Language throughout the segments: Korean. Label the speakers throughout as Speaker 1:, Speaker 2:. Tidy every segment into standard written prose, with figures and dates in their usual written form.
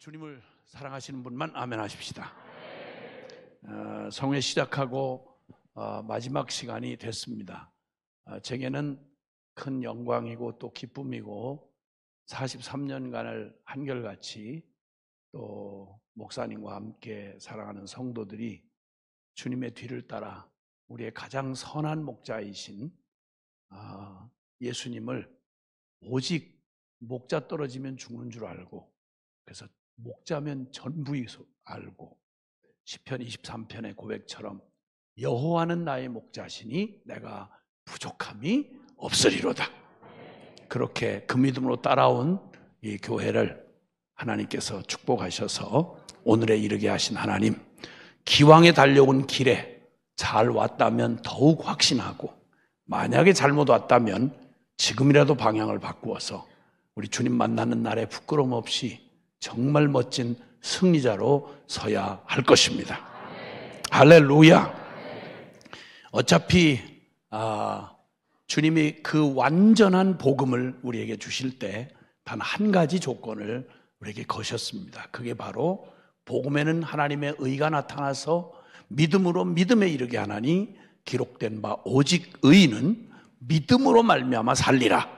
Speaker 1: 주님을 사랑하시는 분만 아멘 하십시다. 성회 시작하고 마지막 시간이 됐습니다. 제게는 큰 영광이고 또 기쁨이고 43년간을 한결같이 또 목사님과 함께 사랑하는 성도들이 주님의 뒤를 따라 우리의 가장 선한 목자이신 예수님을 오직 목자 떨어지면 죽는 줄 알고, 그래서 목자면 전부이 알고 시편 23편의 고백처럼 여호와는 나의 목자시니 내가 부족함이 없으리로다. 그렇게 그 믿음으로 따라온 이 교회를 하나님께서 축복하셔서 오늘에 이르게 하신 하나님, 기왕에 달려온 길에 잘 왔다면 더욱 확신하고, 만약에 잘못 왔다면 지금이라도 방향을 바꾸어서 우리 주님 만나는 날에 부끄러움 없이 정말 멋진 승리자로 서야 할 것입니다. 할렐루야. 어차피 주님이 그 완전한 복음을 우리에게 주실 때 단 한 가지 조건을 우리에게 거셨습니다. 그게 바로 복음에는 하나님의 의가 나타나서 믿음으로 믿음에 이르게 하나니 기록된 바 오직 의인은 믿음으로 말미암아 살리라.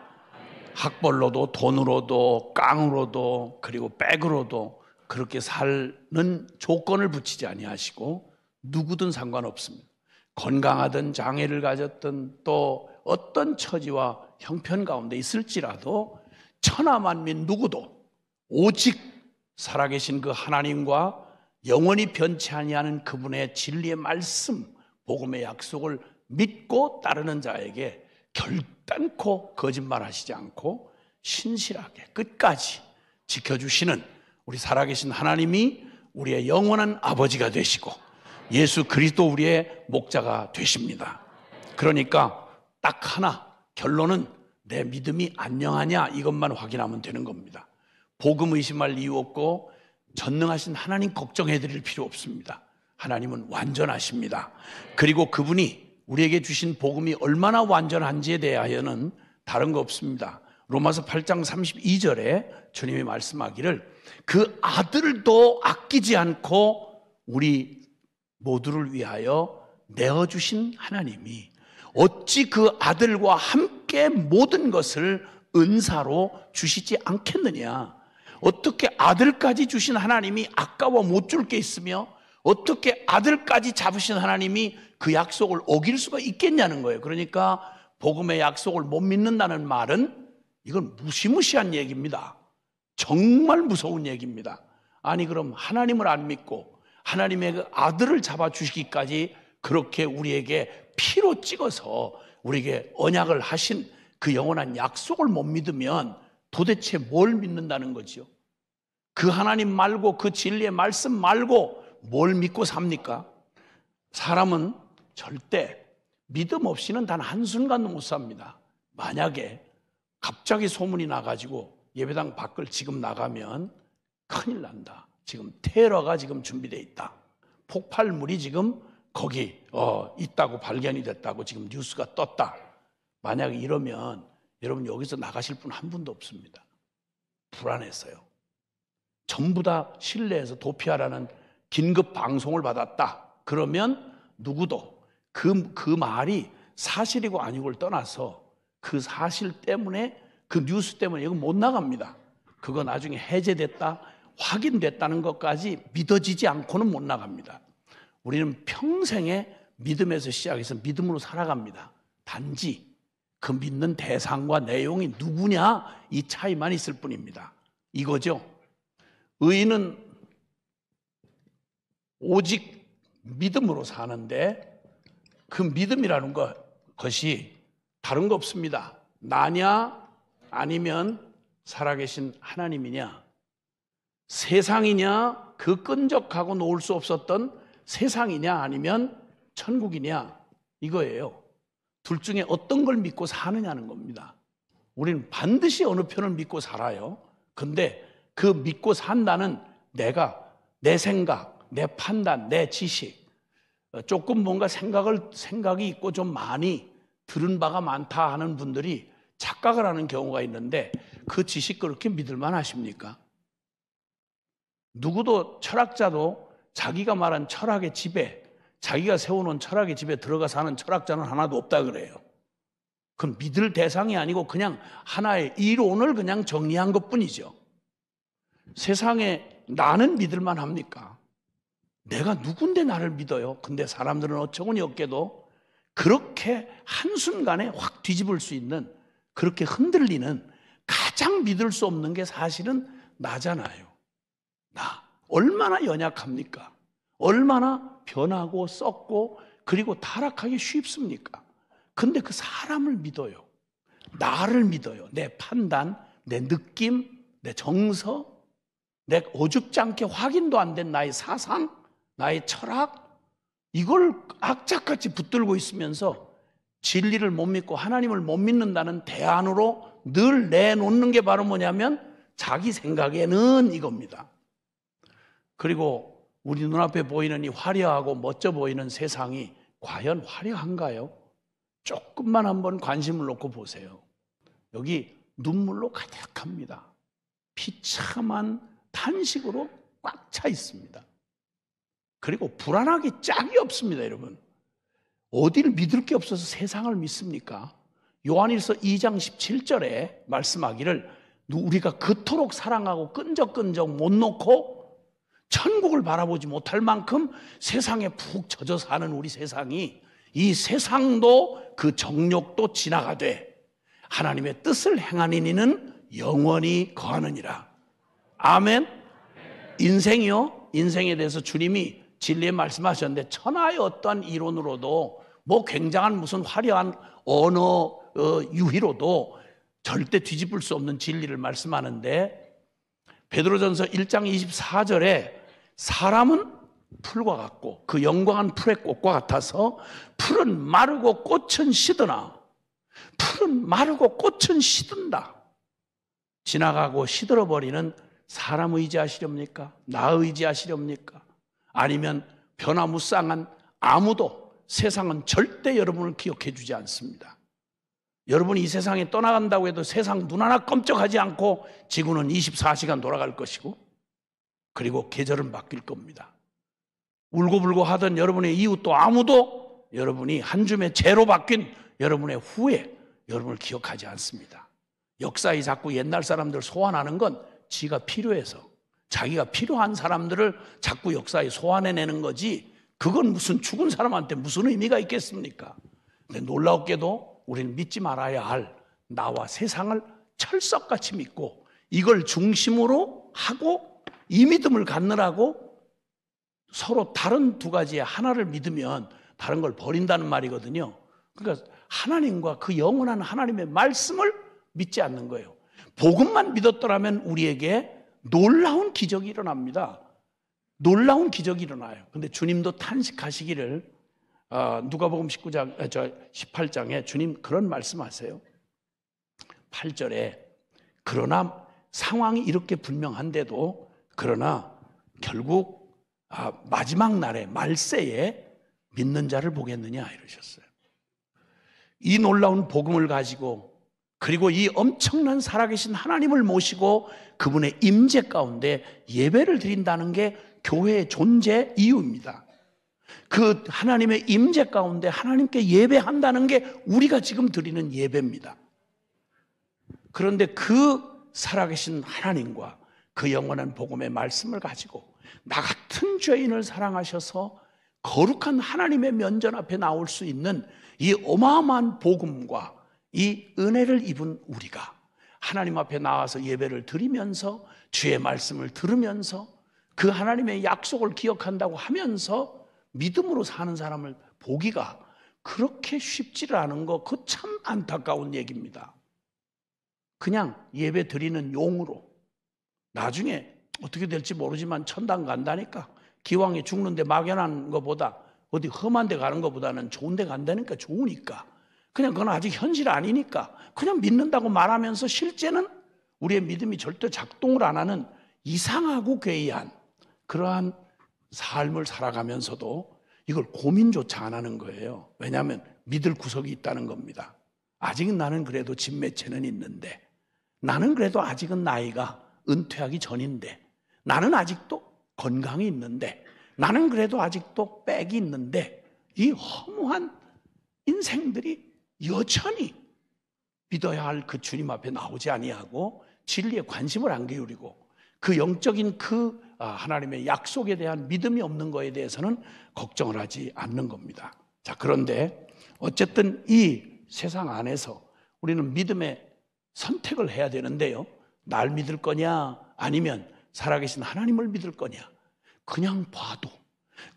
Speaker 1: 학벌로도 돈으로도 깡으로도 그리고 백으로도 그렇게 사는 조건을 붙이지 아니하시고 누구든 상관없습니다. 건강하든 장애를 가졌든 또 어떤 처지와 형편 가운데 있을지라도 천하만민 누구도 오직 살아계신 그 하나님과 영원히 변치 아니하는 그분의 진리의 말씀, 복음의 약속을 믿고 따르는 자에게 결단코 거짓말하시지 않고 신실하게 끝까지 지켜주시는 우리 살아계신 하나님이 우리의 영원한 아버지가 되시고 예수 그리스도 우리의 목자가 되십니다. 그러니까 딱 하나, 결론은 내 믿음이 안녕하냐 이것만 확인하면 되는 겁니다. 복음 의심할 이유 없고 전능하신 하나님 걱정해 드릴 필요 없습니다. 하나님은 완전하십니다. 그리고 그분이 우리에게 주신 복음이 얼마나 완전한지에 대하여는 다른 거 없습니다. 로마서 8장 32절에 주님이 말씀하기를 그 아들도 아끼지 않고 우리 모두를 위하여 내어주신 하나님이 어찌 그 아들과 함께 모든 것을 은사로 주시지 않겠느냐. 어떻게 아들까지 주신 하나님이 아까워 못 줄 게 있으며 어떻게 아들까지 잡으신 하나님이 그 약속을 어길 수가 있겠냐는 거예요. 그러니까 복음의 약속을 못 믿는다는 말은 이건 무시무시한 얘기입니다. 정말 무서운 얘기입니다. 아니 그럼 하나님을 안 믿고 하나님의 그 아들을 잡아주시기까지 그렇게 우리에게 피로 찍어서 우리에게 언약을 하신 그 영원한 약속을 못 믿으면 도대체 뭘 믿는다는 거죠? 그 하나님 말고 그 진리의 말씀 말고 뭘 믿고 삽니까? 사람은 절대 믿음 없이는 단 한순간도 못 삽니다. 만약에 갑자기 소문이 나가지고 예배당 밖을 지금 나가면 큰일 난다. 지금 테러가 지금 준비되어 있다. 폭발물이 지금 거기 있다고 발견이 됐다고 지금 뉴스가 떴다. 만약에 이러면 여러분 여기서 나가실 분 한 분도 없습니다. 불안했어요. 전부 다 실내에서 도피하라는 긴급 방송을 받았다. 그러면 누구도 그 말이 사실이고 아니고를 떠나서 그 사실 때문에 그 뉴스 때문에 이거 못 나갑니다. 그거 나중에 해제됐다, 확인됐다는 것까지 믿어지지 않고는 못 나갑니다. 우리는 평생에 믿음에서 시작해서 믿음으로 살아갑니다. 단지 그 믿는 대상과 내용이 누구냐 이 차이만 있을 뿐입니다. 이거죠. 의인은 오직 믿음으로 사는데 그 믿음이라는 것이 다른 거 없습니다. 나냐 아니면 살아계신 하나님이냐, 세상이냐 그 끈적하고 놓을 수 없었던 세상이냐 아니면 천국이냐 이거예요. 둘 중에 어떤 걸 믿고 사느냐는 겁니다. 우리는 반드시 어느 편을 믿고 살아요. 근데 그 믿고 산다는 내 생각, 내 판단, 내 지식, 조금 뭔가 생각이 있고 좀 많이 들은 바가 많다 하는 분들이 착각을 하는 경우가 있는데 그 지식 그렇게 믿을만 하십니까? 누구도 철학자도 자기가 말한 철학의 집에, 자기가 세워놓은 철학의 집에 들어가 사는 철학자는 하나도 없다 그래요. 그건 믿을 대상이 아니고 그냥 하나의 이론을 그냥 정리한 것뿐이죠. 세상에 나는 믿을만 합니까? 내가 누군데 나를 믿어요? 근데 사람들은 어처구니 없게도 그렇게 한순간에 확 뒤집을 수 있는, 그렇게 흔들리는, 가장 믿을 수 없는 게 사실은 나잖아요. 나 얼마나 연약합니까? 얼마나 변하고 썩고 그리고 타락하기 쉽습니까? 근데 그 사람을 믿어요. 나를 믿어요. 내 판단, 내 느낌, 내 정서, 내 어줍지 않게 확인도 안 된 나의 사상, 나의 철학, 이걸 악착같이 붙들고 있으면서 진리를 못 믿고 하나님을 못 믿는다는 대안으로 늘 내놓는 게 바로 뭐냐면 자기 생각에는 이겁니다. 그리고 우리 눈앞에 보이는 이 화려하고 멋져 보이는 세상이 과연 화려한가요? 조금만 한번 관심을 놓고 보세요. 여기 눈물로 가득합니다. 비참한 탄식으로 꽉 차 있습니다. 그리고 불안하기 짝이 없습니다, 여러분. 어디를 믿을 게 없어서 세상을 믿습니까? 요한일서 2장 17절에 말씀하기를 우리가 그토록 사랑하고 끈적끈적 못 놓고 천국을 바라보지 못할 만큼 세상에 푹 젖어 사는 우리 세상이, 이 세상도 그 정욕도 지나가되 하나님의 뜻을 행하는 이는 영원히 거하느니라. 아멘. 인생이요, 인생에 대해서 주님이 진리에 말씀하셨는데 천하의 어떠한 이론으로도 뭐 굉장한 무슨 화려한 언어 유희로도 절대 뒤집을 수 없는 진리를 말씀하는데, 베드로전서 1장 24절에 사람은 풀과 같고 그 영광은 풀의 꽃과 같아서 풀은 마르고 꽃은 시드나, 풀은 마르고 꽃은 시든다. 지나가고 시들어버리는 사람 의지하시렵니까? 나 의지하시렵니까? 아니면 변화무쌍한 아무도, 세상은 절대 여러분을 기억해 주지 않습니다. 여러분이 이 세상에 떠나간다고 해도 세상 눈 하나 껌쩍하지 않고 지구는 24시간 돌아갈 것이고, 그리고 계절은 바뀔 겁니다. 울고불고 하던 여러분의 이웃도 아무도 여러분이 한 줌의 재로 바뀐 여러분의 후에 여러분을 기억하지 않습니다. 역사에 자꾸 옛날 사람들 소환하는 건 지가 필요해서, 자기가 필요한 사람들을 자꾸 역사에 소환해내는 거지, 그건 무슨 죽은 사람한테 무슨 의미가 있겠습니까? 근데 놀랍게도 우리는 믿지 말아야 할 나와 세상을 철석같이 믿고 이걸 중심으로 하고 이 믿음을 갖느라고 서로 다른 두 가지의 하나를 믿으면 다른 걸 버린다는 말이거든요. 그러니까 하나님과 그 영원한 하나님의 말씀을 믿지 않는 거예요. 복음만 믿었더라면 우리에게 놀라운 기적이 일어납니다. 놀라운 기적이 일어나요. 근데 주님도 탄식하시기를, 누가복음 18장에 주님 그런 말씀하세요. 8절에 그러나 상황이 이렇게 분명한데도 그러나 결국 마지막 날에 말세에 믿는 자를 보겠느냐 이러셨어요. 이 놀라운 복음을 가지고, 그리고 이 엄청난 살아계신 하나님을 모시고 그분의 임재 가운데 예배를 드린다는 게 교회의 존재 이유입니다. 그 하나님의 임재 가운데 하나님께 예배한다는 게 우리가 지금 드리는 예배입니다. 그런데 그 살아계신 하나님과 그 영원한 복음의 말씀을 가지고 나 같은 죄인을 사랑하셔서 거룩한 하나님의 면전 앞에 나올 수 있는 이 어마어마한 복음과 이 은혜를 입은 우리가 하나님 앞에 나와서 예배를 드리면서 주의 말씀을 들으면서 그 하나님의 약속을 기억한다고 하면서 믿음으로 사는 사람을 보기가 그렇게 쉽지를 않은 거, 그 참 안타까운 얘기입니다. 그냥 예배 드리는 용으로 나중에 어떻게 될지 모르지만 천당 간다니까, 기왕에 죽는데 막연한 것보다 어디 험한 데 가는 것보다는 좋은 데 간다니까, 좋으니까 그냥 그건 아직 현실 아니니까 그냥 믿는다고 말하면서 실제는 우리의 믿음이 절대 작동을 안 하는 이상하고 괴이한 그러한 삶을 살아가면서도 이걸 고민조차 안 하는 거예요. 왜냐하면 믿을 구석이 있다는 겁니다. 아직은 나는 그래도 진매체는 있는데, 나는 그래도 아직은 나이가 은퇴하기 전인데, 나는 아직도 건강이 있는데, 나는 그래도 아직도 빽이 있는데, 이 허무한 인생들이 여전히 믿어야 할 그 주님 앞에 나오지 아니하고 진리에 관심을 안 기울이고 그 영적인 그 하나님의 약속에 대한 믿음이 없는 거에 대해서는 걱정을 하지 않는 겁니다. 자, 그런데 어쨌든 이 세상 안에서 우리는 믿음의 선택을 해야 되는데요. 날 믿을 거냐 아니면 살아계신 하나님을 믿을 거냐. 그냥 봐도,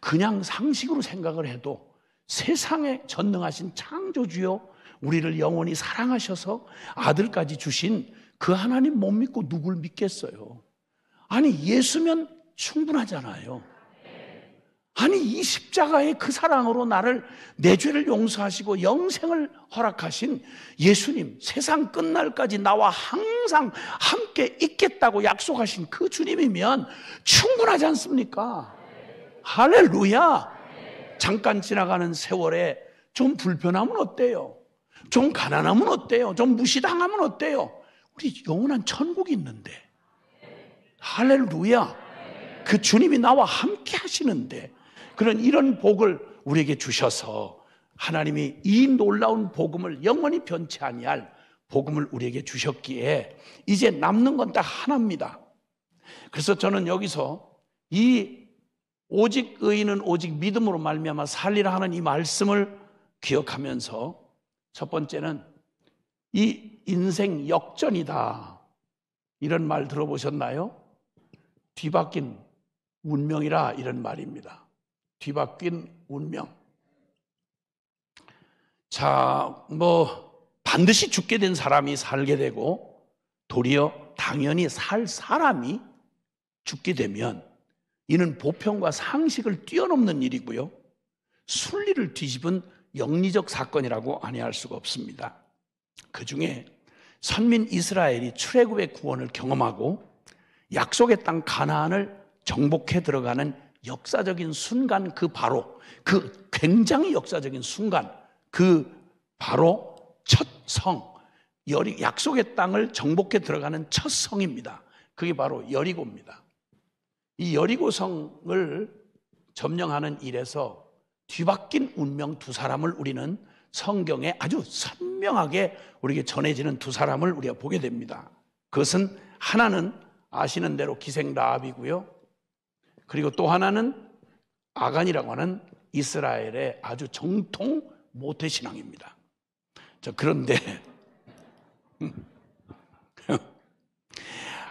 Speaker 1: 그냥 상식으로 생각을 해도 세상에 전능하신 창조주여 우리를 영원히 사랑하셔서 아들까지 주신 그 하나님 못 믿고 누굴 믿겠어요? 아니, 예수면 충분하잖아요. 아니, 이 십자가의 그 사랑으로 나를, 내 죄를 용서하시고 영생을 허락하신 예수님, 세상 끝날까지 나와 항상 함께 있겠다고 약속하신 그 주님이면 충분하지 않습니까? 할렐루야. 잠깐 지나가는 세월에 좀 불편하면 어때요? 좀 가난하면 어때요? 좀 무시당하면 어때요? 우리 영원한 천국이 있는데. 할렐루야. 그 주님이 나와 함께 하시는데, 그런 이런 복을 우리에게 주셔서 하나님이 이 놀라운 복음을, 영원히 변치 아니할 복음을 우리에게 주셨기에 이제 남는 건 딱 하나입니다. 그래서 저는 여기서 이 오직 의인은 오직 믿음으로 말미암아 살리라 하는 이 말씀을 기억하면서, 첫 번째는 이 인생 역전이다, 이런 말 들어보셨나요? 뒤바뀐 운명이라, 이런 말입니다. 뒤바뀐 운명. 자, 반드시 죽게 된 사람이 살게 되고, 도리어 당연히 살 사람이 죽게 되면 이는 보편과 상식을 뛰어넘는 일이고요, 순리를 뒤집은 영리적 사건이라고 아니할 수가 없습니다. 그 중에 선민 이스라엘이 출애굽의 구원을 경험하고 약속의 땅 가나안을 정복해 들어가는 역사적인 순간, 그 바로, 그 굉장히 역사적인 순간, 그 바로 첫 성, 약속의 땅을 정복해 들어가는 첫 성입니다. 그게 바로 여리고입니다. 이 여리고 성을 점령하는 일에서 뒤바뀐 운명 두 사람을 우리는 성경에 아주 선명하게 우리에게 전해지는 두 사람을 우리가 보게 됩니다. 그것은 하나는 아시는 대로 기생 라합이고요, 그리고 또 하나는 아간이라고 하는 이스라엘의 아주 정통 모태신앙입니다. 자, 그런데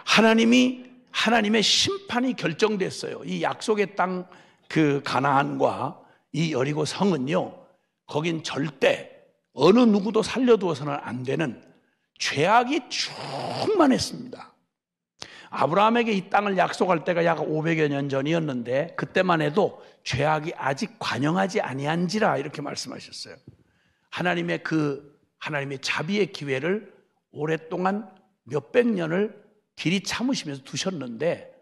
Speaker 1: 하나님의 심판이 결정됐어요. 이 약속의 땅 그 가나안과 이 여리고 성은요, 거긴 절대 어느 누구도 살려두어서는 안 되는 죄악이 충만했습니다. 아브라함에게 이 땅을 약속할 때가 약 500여 년 전이었는데, 그때만 해도 죄악이 아직 관영하지 아니한지라, 이렇게 말씀하셨어요. 하나님의 자비의 기회를 오랫동안 몇백 년을 길이 참으시면서 두셨는데,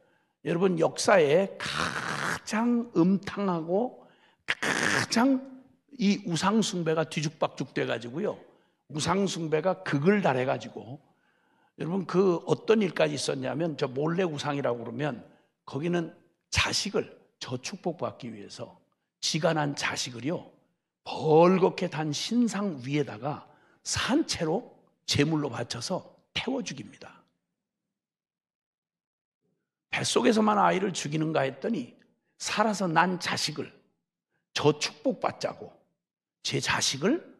Speaker 1: 여러분, 역사에 가장 음탕하고 가장 이 우상숭배가 뒤죽박죽 돼가지고요, 우상숭배가 극을 달해가지고, 여러분, 그 어떤 일까지 있었냐면, 저 몰래 우상이라고 그러면 거기는 자식을 저축복받기 위해서 지가 난 자식을요, 벌겋게 단 신상 위에다가 산채로 제물로 바쳐서 태워 죽입니다. 뱃속에서만 아이를 죽이는가 했더니 살아서 난 자식을 저 축복받자고 제 자식을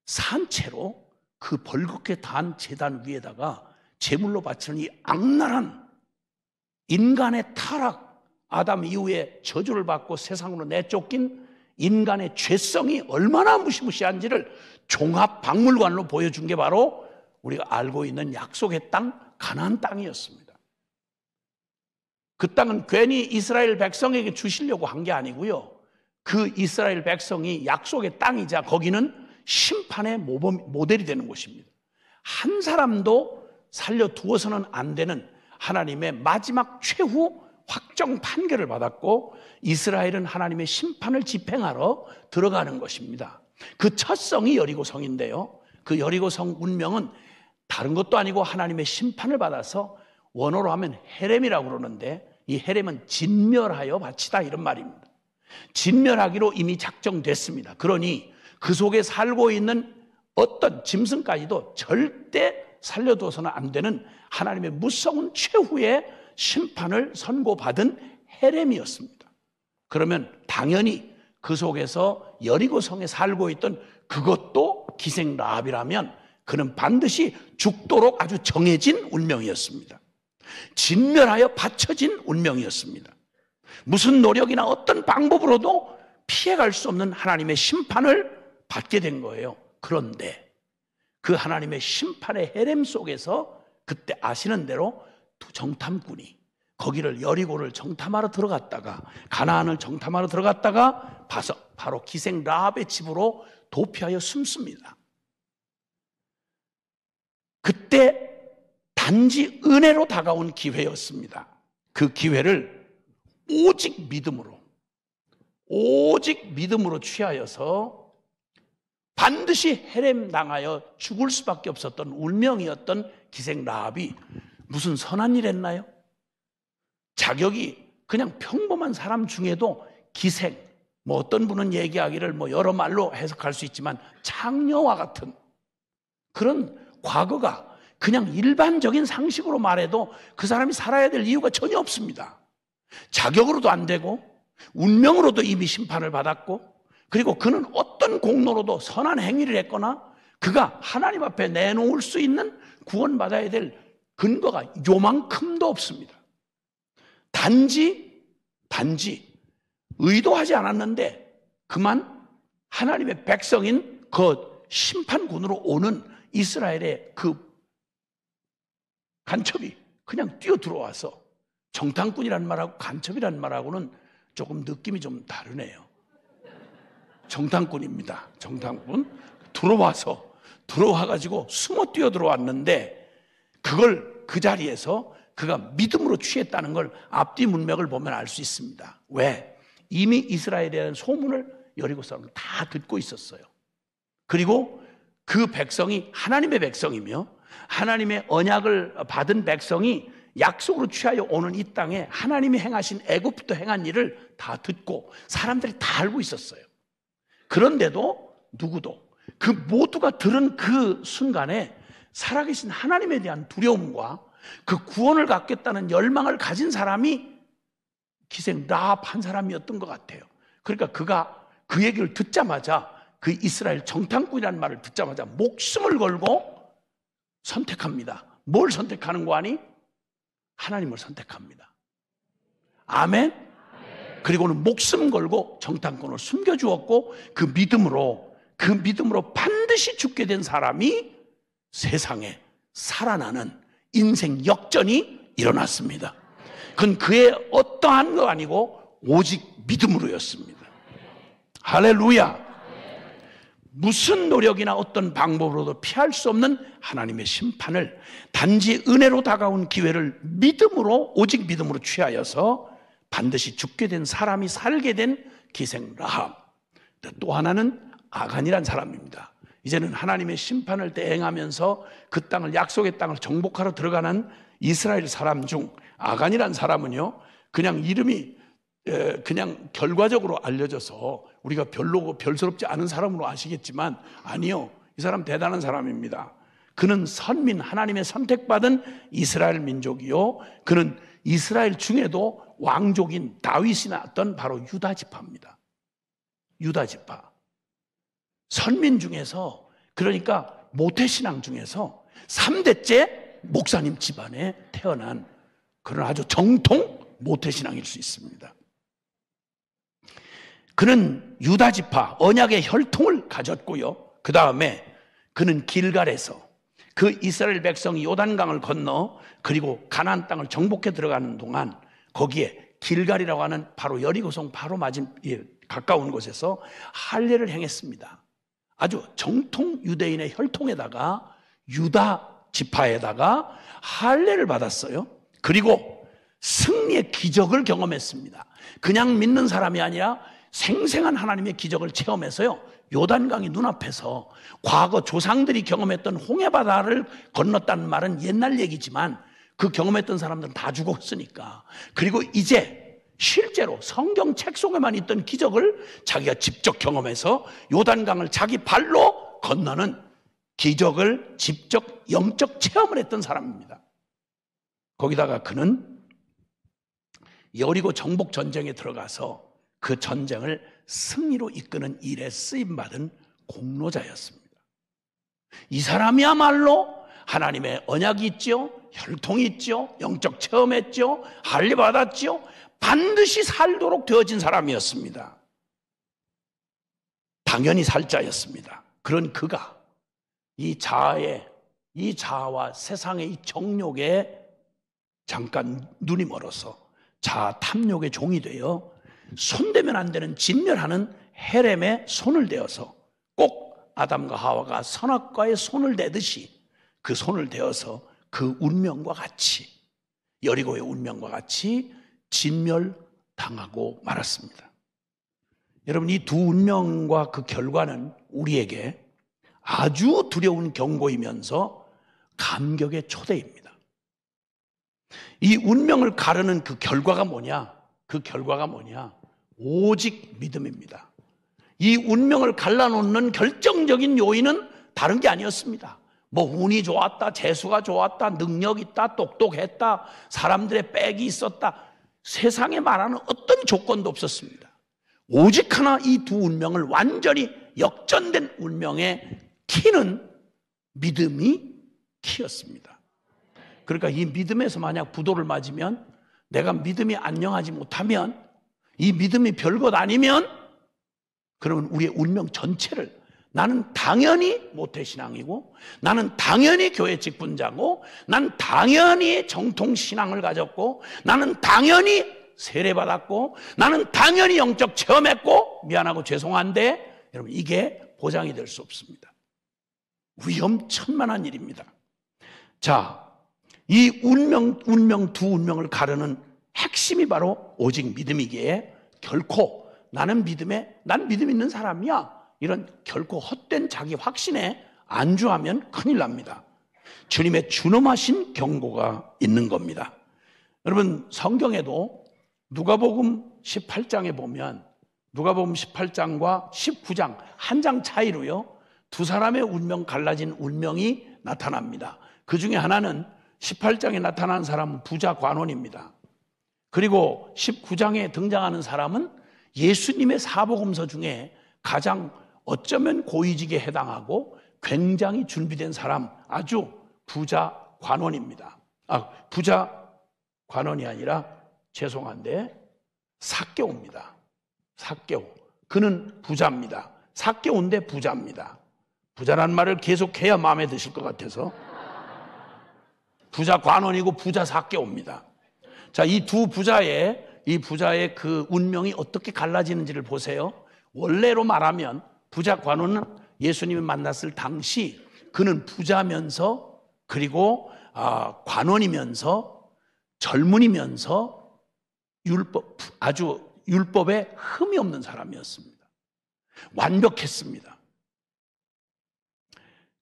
Speaker 1: 산채로 그 벌겋게 단 제단 위에다가 제물로 바치는 이 악랄한 인간의 타락, 아담 이후에 저주를 받고 세상으로 내쫓긴 인간의 죄성이 얼마나 무시무시한지를 종합박물관으로 보여준 게 바로 우리가 알고 있는 약속의 땅, 가나안 땅이었습니다. 그 땅은 괜히 이스라엘 백성에게 주시려고 한 게 아니고요, 그 이스라엘 백성이 약속의 땅이자 거기는 심판의 모델이 되는 곳입니다. 한 사람도 살려두어서는 안 되는 하나님의 마지막 최후 확정 판결을 받았고, 이스라엘은 하나님의 심판을 집행하러 들어가는 것입니다. 그 첫 성이 여리고성인데요, 그 여리고성 운명은 다른 것도 아니고 하나님의 심판을 받아서 원어로 하면 헤렘이라고 그러는데, 이 헤렘은 진멸하여 바치다 이런 말입니다. 진멸하기로 이미 작정됐습니다. 그러니 그 속에 살고 있는 어떤 짐승까지도 절대 살려둬서는 안 되는 하나님의 무서운 최후의 심판을 선고받은 헤렘이었습니다. 그러면 당연히 그 속에서 여리고 성에 살고 있던 그것도 기생 라합이라면 그는 반드시 죽도록 아주 정해진 운명이었습니다. 진멸하여 바쳐진 운명이었습니다. 무슨 노력이나 어떤 방법으로도 피해갈 수 없는 하나님의 심판을 받게 된 거예요. 그런데 그 하나님의 심판의 헤렘 속에서 그때 아시는 대로 두 정탐꾼이 거기를 여리고를 정탐하러 들어갔다가 가나안을 정탐하러 들어갔다가 바로 기생 라합의 집으로 도피하여 숨습니다. 그때 단지 은혜로 다가온 기회였습니다. 그 기회를 오직 믿음으로 취하여서 반드시 헤렘 당하여 죽을 수밖에 없었던 운명이었던 기생 라합이 무슨 선한 일 했나요? 자격이 그냥 평범한 사람 중에도 기생, 어떤 분은 얘기하기를 여러 말로 해석할 수 있지만 창녀와 같은 그런 과거가 그냥 일반적인 상식으로 말해도 그 사람이 살아야 될 이유가 전혀 없습니다. 자격으로도 안 되고 운명으로도 이미 심판을 받았고, 그리고 그는 어떤 공로로도 선한 행위를 했거나 그가 하나님 앞에 내놓을 수 있는 구원받아야 될 근거가 요만큼도 없습니다. 단지 의도하지 않았는데 그만 하나님의 백성인 그 심판군으로 오는 이스라엘의 그 간첩이 그냥 뛰어 들어와서, 정탐꾼이라는 말하고 간첩이라는 말하고는 조금 느낌이 좀 다르네요. 정탐꾼입니다. 정탐꾼 들어와가지고 숨어 뛰어 들어왔는데 그걸 그 자리에서 그가 믿음으로 취했다는 걸 앞뒤 문맥을 보면 알 수 있습니다. 왜? 이미 이스라엘에 대한 소문을 여리고 사람들 다 듣고 있었어요. 그리고 그 백성이 하나님의 백성이며 하나님의 언약을 받은 백성이 약속으로 취하여 오는 이 땅에 하나님이 행하신 애굽부터 행한 일을 다 듣고 사람들이 다 알고 있었어요. 그런데도 누구도 그 모두가 들은 그 순간에 살아계신 하나님에 대한 두려움과 그 구원을 갖겠다는 열망을 가진 사람이 기생 라합 한 사람이었던 것 같아요. 그러니까 그가 그 얘기를 듣자마자, 그 이스라엘 정탐꾼이라는 말을 듣자마자 목숨을 걸고 선택합니다. 뭘 선택하는 거 아니? 하나님을 선택합니다. 아멘? 그리고는 목숨 걸고 정탐꾼을 숨겨주었고 그 믿음으로 반드시 죽게 된 사람이 세상에 살아나는 인생 역전이 일어났습니다. 그건 그의 어떠한 거 아니고 오직 믿음으로였습니다. 할렐루야. 무슨 노력이나 어떤 방법으로도 피할 수 없는 하나님의 심판을 단지 은혜로 다가온 기회를 오직 믿음으로 취하여서 반드시 죽게 된 사람이 살게 된 기생 라합. 또 하나는 아간이란 사람입니다. 이제는 하나님의 심판을 대행하면서 그 땅을, 약속의 땅을 정복하러 들어가는 이스라엘 사람 중 아간이란 사람은요, 그냥 이름이 그냥 결과적으로 알려져서 우리가 별로 별스럽지 않은 사람으로 아시겠지만 아니요, 이 사람 대단한 사람입니다. 그는 선민, 하나님의 선택받은 이스라엘 민족이요, 그는 이스라엘 중에도 왕족인 다윗이 낳았던 바로 유다 지파입니다. 유다 지파. 선민 중에서, 그러니까 모태신앙 중에서 3대째 목사님 집안에 태어난 그런 아주 정통 모태신앙일 수 있습니다. 그는 유다 지파, 언약의 혈통을 가졌고요, 그 다음에 그는 길갈에서 그 이스라엘 백성이 요단강을 건너 그리고 가나안 땅을 정복해 들어가는 동안 거기에 길갈이라고 하는 바로 여리고성 바로 가까운 곳에서 할례를 행했습니다. 아주 정통 유대인의 혈통에다가 유다 지파에다가 할례를 받았어요. 그리고 승리의 기적을 경험했습니다. 그냥 믿는 사람이 아니라 생생한 하나님의 기적을 체험해서요, 요단강이 눈앞에서 과거 조상들이 경험했던 홍해바다를 건넜다는 말은 옛날 얘기지만 그 경험했던 사람들은 다 죽었으니까. 그리고 이제 실제로 성경책 속에만 있던 기적을 자기가 직접 경험해서 요단강을 자기 발로 건너는 기적을 직접 영적 체험을 했던 사람입니다. 거기다가 그는 여리고 정복 전쟁에 들어가서 그 전쟁을 승리로 이끄는 일에 쓰임받은 공로자였습니다. 이 사람이야말로 하나님의 언약이 있죠, 혈통이 있죠, 영적 체험했죠, 할례 받았죠, 반드시 살도록 되어진 사람이었습니다. 당연히 살자였습니다. 그런 그가 이 자아와 세상의 이 정욕에 잠깐 눈이 멀어서 자아 탐욕의 종이 되어 손대면 안 되는 진멸하는 헤렘에 손을 대어서 꼭 아담과 하와가 선악과에 손을 대듯이 그 손을 대어서 그 운명과 같이, 여리고의 운명과 같이 진멸당하고 말았습니다. 여러분, 이 두 운명과 그 결과는 우리에게 아주 두려운 경고이면서 감격의 초대입니다. 이 운명을 가르는 그 결과가 뭐냐? 그 결과가 뭐냐? 오직 믿음입니다. 이 운명을 갈라놓는 결정적인 요인은 다른 게 아니었습니다. 뭐 운이 좋았다, 재수가 좋았다, 능력 있다, 똑똑했다, 사람들의 빽이 있었다, 세상에 말하는 어떤 조건도 없었습니다. 오직 하나, 이 두 운명을 완전히 역전된 운명의 키는 믿음이 키였습니다. 그러니까 이 믿음에서 만약 부도를 맞으면, 내가 믿음이 안녕하지 못하면, 이 믿음이 별것 아니면, 그러면 우리의 운명 전체를, 나는 당연히 모태신앙이고, 나는 당연히 교회 직분자고, 난 당연히 정통신앙을 가졌고, 나는 당연히 세례받았고, 나는 당연히 영적 체험했고, 미안하고 죄송한데 여러분, 이게 보장이 될 수 없습니다. 위험천만한 일입니다. 자, 이 운명 두 운명을 가르는 핵심이 바로 오직 믿음이기에, 결코 난 믿음 있는 사람이야, 이런 결코 헛된 자기 확신에 안주하면 큰일 납니다. 주님의 준엄하신 경고가 있는 겁니다. 여러분, 성경에도 누가복음 18장에 보면, 누가복음 18장과 19장 한 장 차이로요, 두 사람의 운명, 갈라진 운명이 나타납니다. 그 중에 하나는 18장에 나타난 사람은 부자 관원입니다. 그리고 19장에 등장하는 사람은 예수님의 사복음서 중에 가장 어쩌면 고위직에 해당하고 굉장히 준비된 사람, 아주 부자 관원입니다. 부자 관원이 아니라, 죄송한데, 삭개오입니다. 삭개오. 그는 부자입니다. 삭개오인데 부자입니다. 부자란 말을 계속해야 마음에 드실 것 같아서 부자 관원이고 부자 삭개오입니다. 자, 이 부자의 그 운명이 어떻게 갈라지는지를 보세요. 원래로 말하면 부자 관원은 예수님을 만났을 당시 그는 부자면서, 그리고 관원이면서, 젊은이면서 아주 율법에 흠이 없는 사람이었습니다. 완벽했습니다.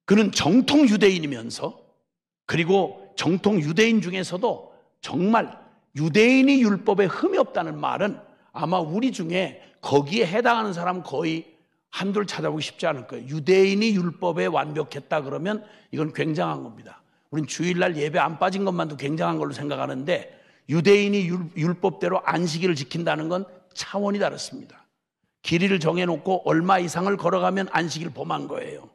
Speaker 1: 그는 정통 유대인이면서, 그리고 정통 유대인 중에서도 정말 유대인이 율법에 흠이 없다는 말은 아마 우리 중에 거기에 해당하는 사람 거의 한둘 찾아보기 쉽지 않을 거예요. 유대인이 율법에 완벽했다 그러면 이건 굉장한 겁니다. 우린 주일날 예배 안 빠진 것만도 굉장한 걸로 생각하는데, 유대인이 율법대로 안식일을 지킨다는 건 차원이 다릅니다. 길이를 정해놓고 얼마 이상을 걸어가면 안식일 범한 거예요.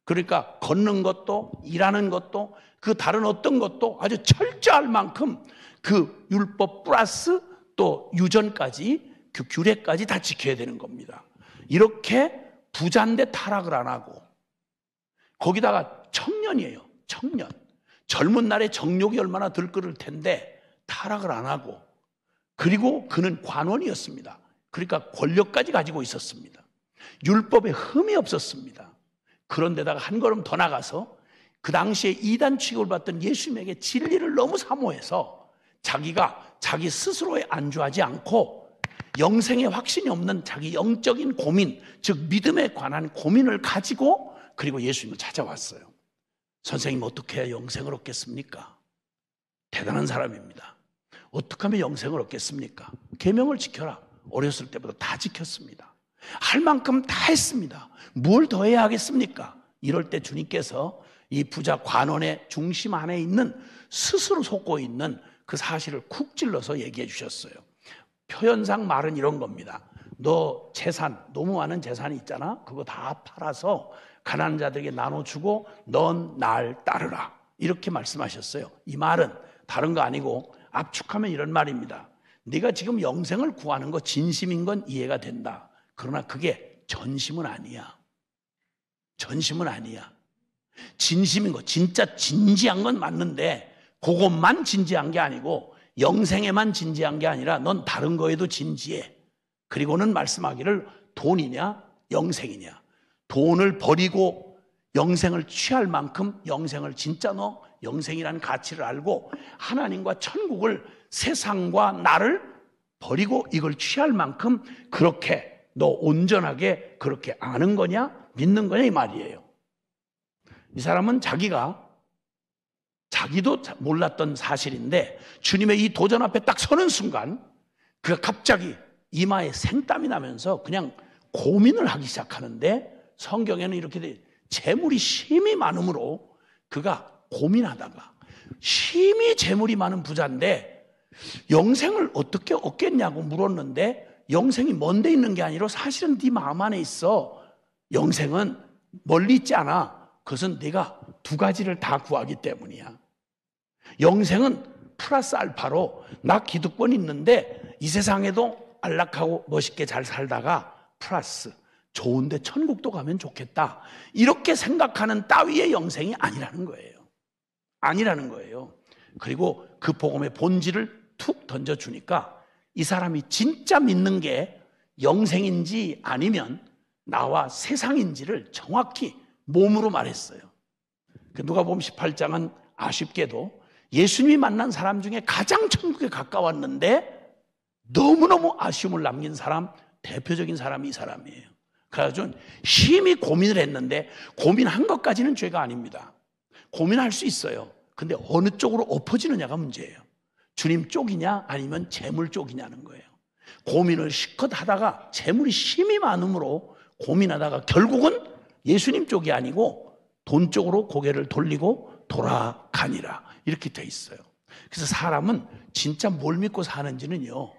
Speaker 1: 그러니까 걷는 것도, 일하는 것도, 그 다른 어떤 것도 아주 철저할 만큼 그 율법 플러스 또 유전까지, 그 규례까지 다 지켜야 되는 겁니다. 이렇게 부자인데 타락을 안 하고, 거기다가 청년이에요. 청년. 젊은 날에 정욕이 얼마나 들끓을 텐데 타락을 안 하고, 그리고 그는 관원이었습니다. 그러니까 권력까지 가지고 있었습니다. 율법에 흠이 없었습니다. 그런데다가 한 걸음 더 나가서 그 당시에 이단 취급을 받던 예수님에게 진리를 너무 사모해서 자기가 자기 스스로에 안주하지 않고 영생에 확신이 없는 자기 영적인 고민, 즉 믿음에 관한 고민을 가지고, 그리고 예수님을 찾아왔어요. 선생님, 어떻게 해야 영생을 얻겠습니까? 대단한 사람입니다. 어떻게 하면 영생을 얻겠습니까? 계명을 지켜라. 어렸을 때부터 다 지켰습니다. 할 만큼 다 했습니다. 뭘 더 해야 하겠습니까? 이럴 때 주님께서 이 부자 관원의 중심 안에 있는, 스스로 속고 있는 그 사실을 쿡 찔러서 얘기해 주셨어요. 표현상 말은 이런 겁니다. 너 재산, 너무 많은 재산이 있잖아. 그거 다 팔아서 가난한 자들에게 나눠주고 넌 날 따르라. 이렇게 말씀하셨어요. 이 말은 다른 거 아니고 압축하면 이런 말입니다. 네가 지금 영생을 구하는 거 진심인 건 이해가 된다. 그러나 그게 전심은 아니야. 전심은 아니야. 진심인 거, 진짜 진지한 건 맞는데 그것만 진지한 게 아니고 영생에만 진지한 게 아니라 넌 다른 거에도 진지해. 그리고는 말씀하기를 돈이냐 영생이냐. 돈을 버리고 영생을 취할 만큼 영생을 진짜 너 영생이라는 가치를 알고 하나님과 천국을, 세상과 나를 버리고 이걸 취할 만큼 그렇게 너 온전하게 그렇게 아는 거냐 믿는 거냐 이 말이에요. 이 사람은 자기도 몰랐던 사실인데 주님의 이 도전 앞에 딱 서는 순간 그가 갑자기 이마에 생땀이 나면서 그냥 고민을 하기 시작하는데, 성경에는 이렇게 돼, 재물이 심히 많음으로 그가 고민하다가, 심히 재물이 많은 부자인데 영생을 어떻게 얻겠냐고 물었는데, 영생이 먼데 있는 게 아니라 사실은 네 마음 안에 있어. 영생은 멀리 있지 않아. 그것은 네가 두 가지를 다 구하기 때문이야. 영생은 플러스 알파로 나 기득권 있는데 이 세상에도 안락하고 멋있게 잘 살다가 플러스 좋은데 천국도 가면 좋겠다. 이렇게 생각하는 따위의 영생이 아니라는 거예요. 아니라는 거예요. 그리고 그 복음의 본질을 툭 던져주니까 이 사람이 진짜 믿는 게 영생인지 아니면 나와 세상인지를 정확히 몸으로 말했어요. 누가복음 18장은 아쉽게도 예수님이 만난 사람 중에 가장 천국에 가까웠는데 너무너무 아쉬움을 남긴 사람, 대표적인 사람이 이 사람이에요. 그래가지고 심히 고민을 했는데, 고민한 것까지는 죄가 아닙니다. 고민할 수 있어요. 근데 어느 쪽으로 엎어지느냐가 문제예요. 주님 쪽이냐 아니면 재물 쪽이냐는 거예요. 고민을 실컷 하다가 재물이 심히 많으므로 고민하다가 결국은 예수님 쪽이 아니고 돈 쪽으로 고개를 돌리고 돌아가니라, 이렇게 돼 있어요. 그래서 사람은 진짜 뭘 믿고 사는지는요,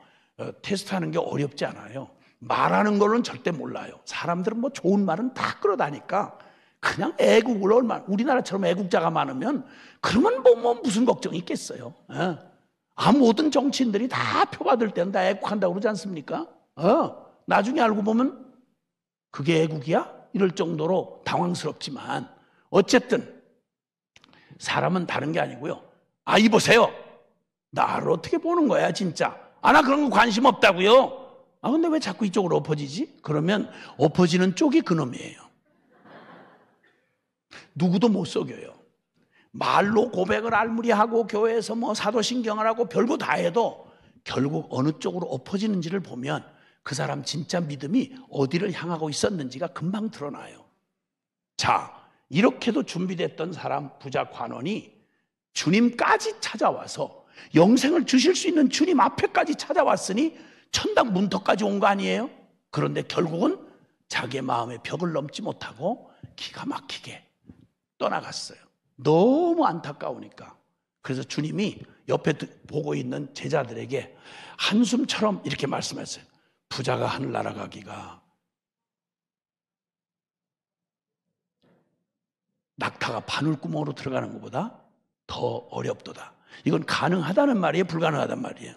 Speaker 1: 테스트하는 게 어렵지 않아요. 말하는 걸로는 절대 몰라요. 사람들은 뭐 좋은 말은 다 끌어다니까 그냥 애국을 얼마나, 우리나라처럼 애국자가 많으면 그러면 뭐 무슨 걱정이 있겠어요. 모든 정치인들이 다 표받을 때는 다 애국한다고 그러지 않습니까? 나중에 알고 보면 그게 애국이야? 이럴 정도로 당황스럽지만 어쨌든 사람은 다른 게 아니고요. 이보세요. 나를 어떻게 보는 거야 진짜. 나 그런 거 관심 없다고요. 근데 왜 자꾸 이쪽으로 엎어지지? 그러면 엎어지는 쪽이 그놈이에요. 누구도 못 속여요. 말로 고백을 알무리하고 교회에서 뭐 사도신경을 하고 별거 다 해도 결국 어느 쪽으로 엎어지는지를 보면 그 사람 진짜 믿음이 어디를 향하고 있었는지가 금방 드러나요. 자, 이렇게도 준비됐던 사람, 부자 관원이 주님까지 찾아와서 영생을 주실 수 있는 주님 앞에까지 찾아왔으니 천당 문턱까지 온 거 아니에요? 그런데 결국은 자기의 마음의 벽을 넘지 못하고 기가 막히게 떠나갔어요. 너무 안타까우니까. 그래서 주님이 옆에 보고 있는 제자들에게 한숨처럼 이렇게 말씀했어요. 부자가 하늘나라 가기가 낙타가 바늘구멍으로 들어가는 것보다 더 어렵도다. 이건 가능하다는 말이에요? 불가능하단 말이에요?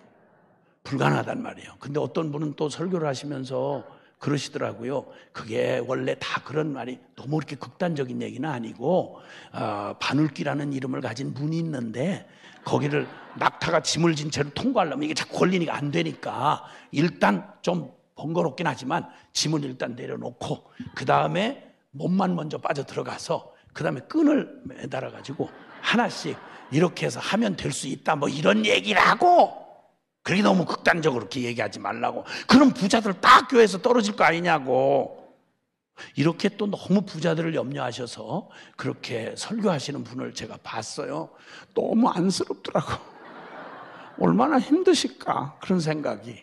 Speaker 1: 불가능하단 말이에요. 근데 어떤 분은 또 설교를 하시면서 그러시더라고요. 그게 원래 다 그런 말이 너무 이렇게 극단적인 얘기는 아니고, 바늘귀라는 이름을 가진 문이 있는데 거기를 낙타가 짐을 진 채로 통과하려면 이게 자꾸 걸리니까 안 되니까 일단 좀 번거롭긴 하지만 짐을 일단 내려놓고 그 다음에 몸만 먼저 빠져 들어가서 그 다음에 끈을 매달아 가지고 하나씩 이렇게 해서 하면 될 수 있다, 뭐 이런 얘기라고. 그렇게 너무 극단적으로 그렇게 얘기하지 말라고. 그럼 부자들 딱 교회에서 떨어질 거 아니냐고. 이렇게 또 너무 부자들을 염려하셔서 그렇게 설교하시는 분을 제가 봤어요. 너무 안쓰럽더라고. 얼마나 힘드실까? 그런 생각이.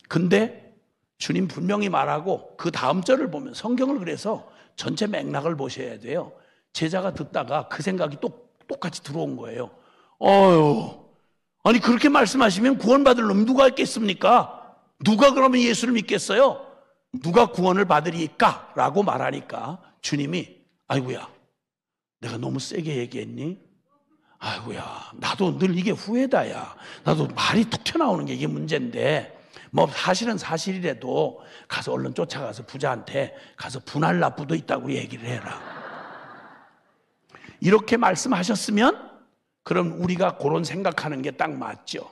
Speaker 1: 근데 주님 분명히 말하고 그 다음 절을 보면 성경을 그래서 전체 맥락을 보셔야 돼요. 제자가 듣다가 그 생각이 똑같이 들어온 거예요. 아니 그렇게 말씀하시면 구원받을 놈 누가 있겠습니까? 누가 그러면 예수를 믿겠어요? 누가 구원을 받으리까? 라고 말하니까 주님이 아이고야 내가 너무 세게 얘기했니? 아이고야 나도 늘 이게 후회다야. 나도 말이 툭 튀어나오는 게 이게 문제인데 뭐 사실은 사실이라도 가서 얼른 쫓아가서 부자한테 가서 분할 납부도 있다고 얘기를 해라. 이렇게 말씀하셨으면 그럼 우리가 그런 생각하는 게 딱 맞죠.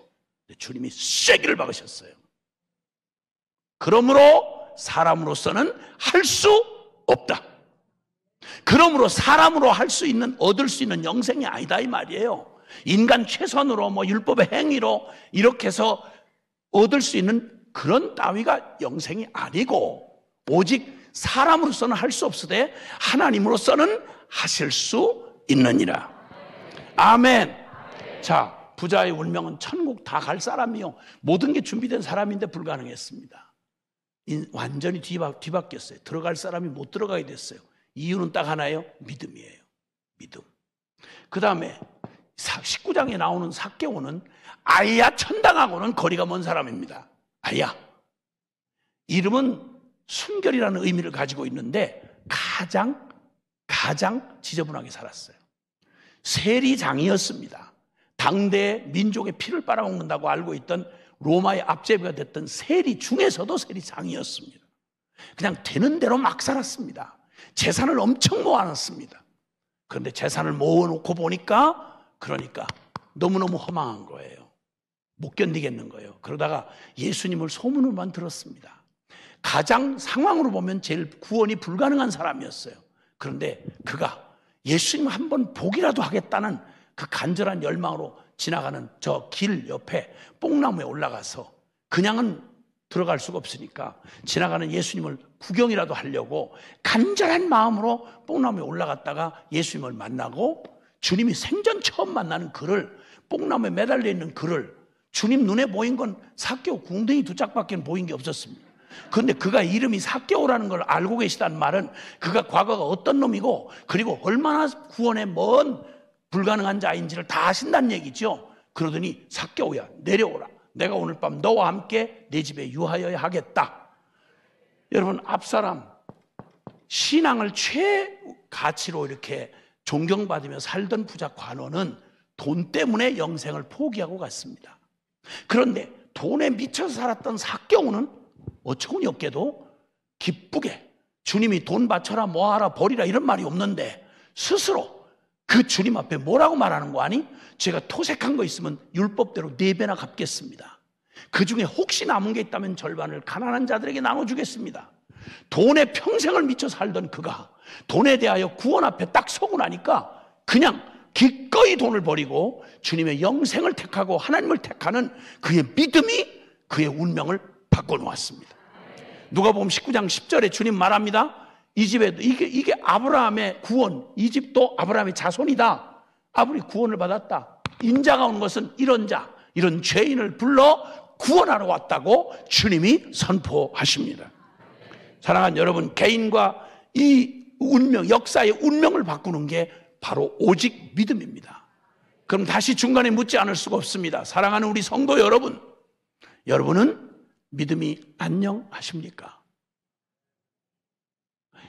Speaker 1: 주님이 쐐기를 박으셨어요. 그러므로 사람으로서는 할 수 없다. 그러므로 사람으로 할 수 있는 얻을 수 있는 영생이 아니다 이 말이에요. 인간 최선으로 뭐 율법의 행위로 이렇게 해서 얻을 수 있는 그런 따위가 영생이 아니고 오직 사람으로서는 할 수 없으되 하나님으로서는 하실 수 있느니라. 아멘. 자, 부자의 운명은 천국 다 갈 사람이요 모든 게 준비된 사람인데 불가능했습니다. 완전히 뒤바뀌었어요. 들어갈 사람이 못 들어가게 됐어요. 이유는 딱 하나예요. 믿음이에요. 믿음. 그 다음에 19장에 나오는 삭개오는 아야 천당하고는 거리가 먼 사람입니다. 아야. 이름은 순결이라는 의미를 가지고 있는데 가장 지저분하게 살았어요. 세리장이었습니다. 당대 민족의 피를 빨아먹는다고 알고 있던 로마의 앞제비가 됐던 세리 중에서도 세리장이었습니다. 그냥 되는 대로 막 살았습니다. 재산을 엄청 모아놨습니다. 그런데 재산을 모아놓고 보니까 그러니까 너무너무 허망한 거예요. 못 견디겠는 거예요. 그러다가 예수님을 소문으로만 들었습니다. 가장 상황으로 보면 제일 구원이 불가능한 사람이었어요. 그런데 그가 예수님 한번 보기라도 하겠다는 그 간절한 열망으로 지나가는 저 길 옆에 뽕나무에 올라가서 그냥은 들어갈 수가 없으니까 지나가는 예수님을 구경이라도 하려고 간절한 마음으로 뽕나무에 올라갔다가 예수님을 만나고 주님이 생전 처음 만나는 그를 뽕나무에 매달려 있는 그를 주님 눈에 보인 건 삭개오 궁둥이 두 짝밖에 보인 게 없었습니다. 그런데 그가 이름이 삭개오라는 걸 알고 계시다는 말은 그가 과거가 어떤 놈이고 그리고 얼마나 구원에 먼 불가능한 자인지를 다 아신다는 얘기죠. 그러더니 삭개오야 내려오라. 내가 오늘 밤 너와 함께 내 집에 유하여야 하겠다. 여러분 앞사람 신앙을 최가치로 이렇게 존경받으며 살던 부자 관원은 돈 때문에 영생을 포기하고 갔습니다. 그런데 돈에 미쳐서 살았던 삭개오는 어처구니 없게도 기쁘게 주님이 돈 바쳐라 뭐하라 버리라 이런 말이 없는데 스스로 그 주님 앞에 뭐라고 말하는 거 아니? 제가 토색한 거 있으면 율법대로 4배나 갚겠습니다. 그 중에 혹시 남은 게 있다면 절반을 가난한 자들에게 나눠주겠습니다. 돈에 평생을 미쳐 살던 그가 돈에 대하여 구원 앞에 딱 서고 나니까 그냥 기꺼이 돈을 버리고 주님의 영생을 택하고 하나님을 택하는 그의 믿음이 그의 운명을 바꿔놓았습니다. 누가복음 19장 10절에 주님 말합니다. 이 집에도 이게 아브라함의 구원, 이 집도 아브라함의 자손이다. 아브라함이 구원을 받았다. 인자가 온 것은 이런 자, 이런 죄인을 불러 구원하러 왔다고 주님이 선포하십니다. 사랑하는 여러분, 개인과 이 운명, 역사의 운명을 바꾸는 게 바로 오직 믿음입니다. 그럼 다시 중간에 묻지 않을 수가 없습니다. 사랑하는 우리 성도 여러분, 여러분은 믿음이 안녕하십니까?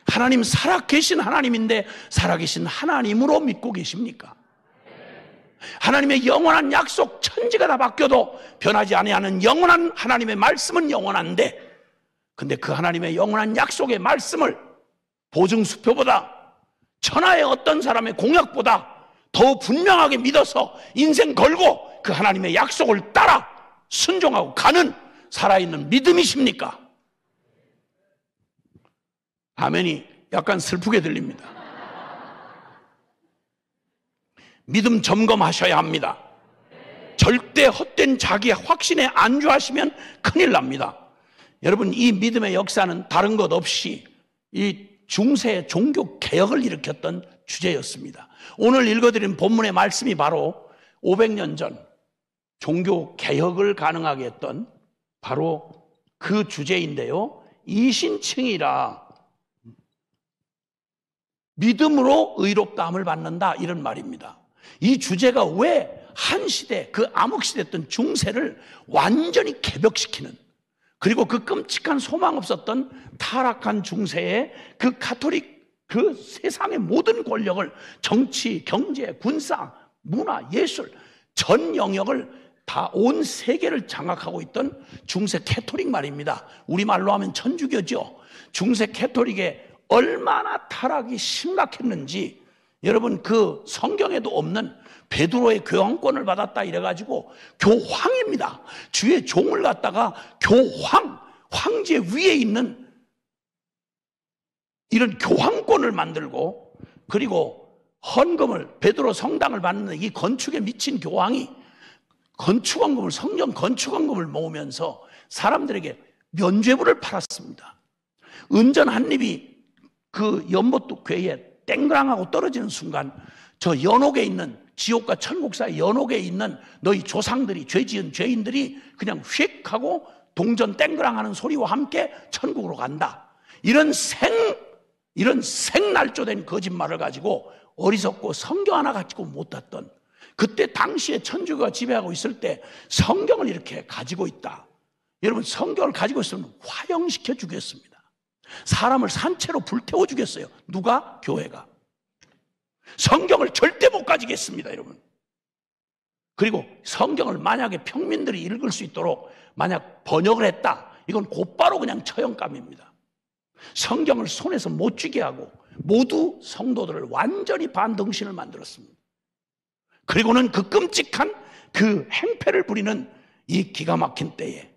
Speaker 1: 하나님 살아계신 하나님인데 살아계신 하나님으로 믿고 계십니까? 하나님의 영원한 약속, 천지가 다 바뀌어도 변하지 아니하는 영원한 하나님의 말씀은 영원한데 근데 그 하나님의 영원한 약속의 말씀을 보증수표보다 천하의 어떤 사람의 공약보다 더 분명하게 믿어서 인생 걸고 그 하나님의 약속을 따라 순종하고 가는 살아있는 믿음이십니까? 아멘이 약간 슬프게 들립니다. 믿음 점검하셔야 합니다. 절대 헛된 자기의 확신에 안주하시면 큰일 납니다. 여러분, 이 믿음의 역사는 다른 것 없이 이 중세 종교 개혁을 일으켰던 주제였습니다. 오늘 읽어드린 본문의 말씀이 바로 500년 전 종교 개혁을 가능하게 했던 바로 그 주제인데요. 이신칭이라 믿음으로 의롭다함을 받는다, 이런 말입니다. 이 주제가 왜 한 시대, 그 암흑시대였던 중세를 완전히 개벽시키는, 그리고 그 끔찍한 소망 없었던 타락한 중세의 그 가톨릭, 그 세상의 모든 권력을, 정치, 경제, 군사, 문화, 예술 전 영역을 다 온 세계를 장악하고 있던 중세 캐토릭 말입니다. 우리말로 하면 천주교죠. 중세 캐토릭의 얼마나 타락이 심각했는지, 여러분 그 성경에도 없는 베드로의 교황권을 받았다 이래가지고 교황입니다. 주의 종을 갖다가 교황, 황제 위에 있는 이런 교황권을 만들고, 그리고 헌금을, 베드로 성당을 받는 이 건축에 미친 교황이 건축원금을, 성전 건축원금을 모으면서 사람들에게 면죄부를 팔았습니다. 은전 한 입이 그 연못도 궤에 땡그랑하고 떨어지는 순간 저 연옥에 있는, 지옥과 천국 사이 연옥에 있는 너희 조상들이, 죄 지은 죄인들이 그냥 휙 하고 동전 땡그랑하는 소리와 함께 천국으로 간다. 이런 생날조된 거짓말을 가지고 어리석고 성경 하나 가지고 못 땄던, 그때 당시에 천주교가 지배하고 있을 때 성경을 이렇게 가지고 있다. 여러분 성경을 가지고 있으면 화형시켜 주겠습니다. 사람을 산채로 불태워 주겠어요. 누가? 교회가. 성경을 절대 못 가지겠습니다, 여러분. 그리고 성경을 만약에 평민들이 읽을 수 있도록 만약 번역을 했다, 이건 곧바로 그냥 처형감입니다. 성경을 손에서 못 쥐게 하고 모두 성도들을 완전히 반등신을 만들었습니다. 그리고는 그 끔찍한 그 행패를 부리는 이 기가 막힌 때에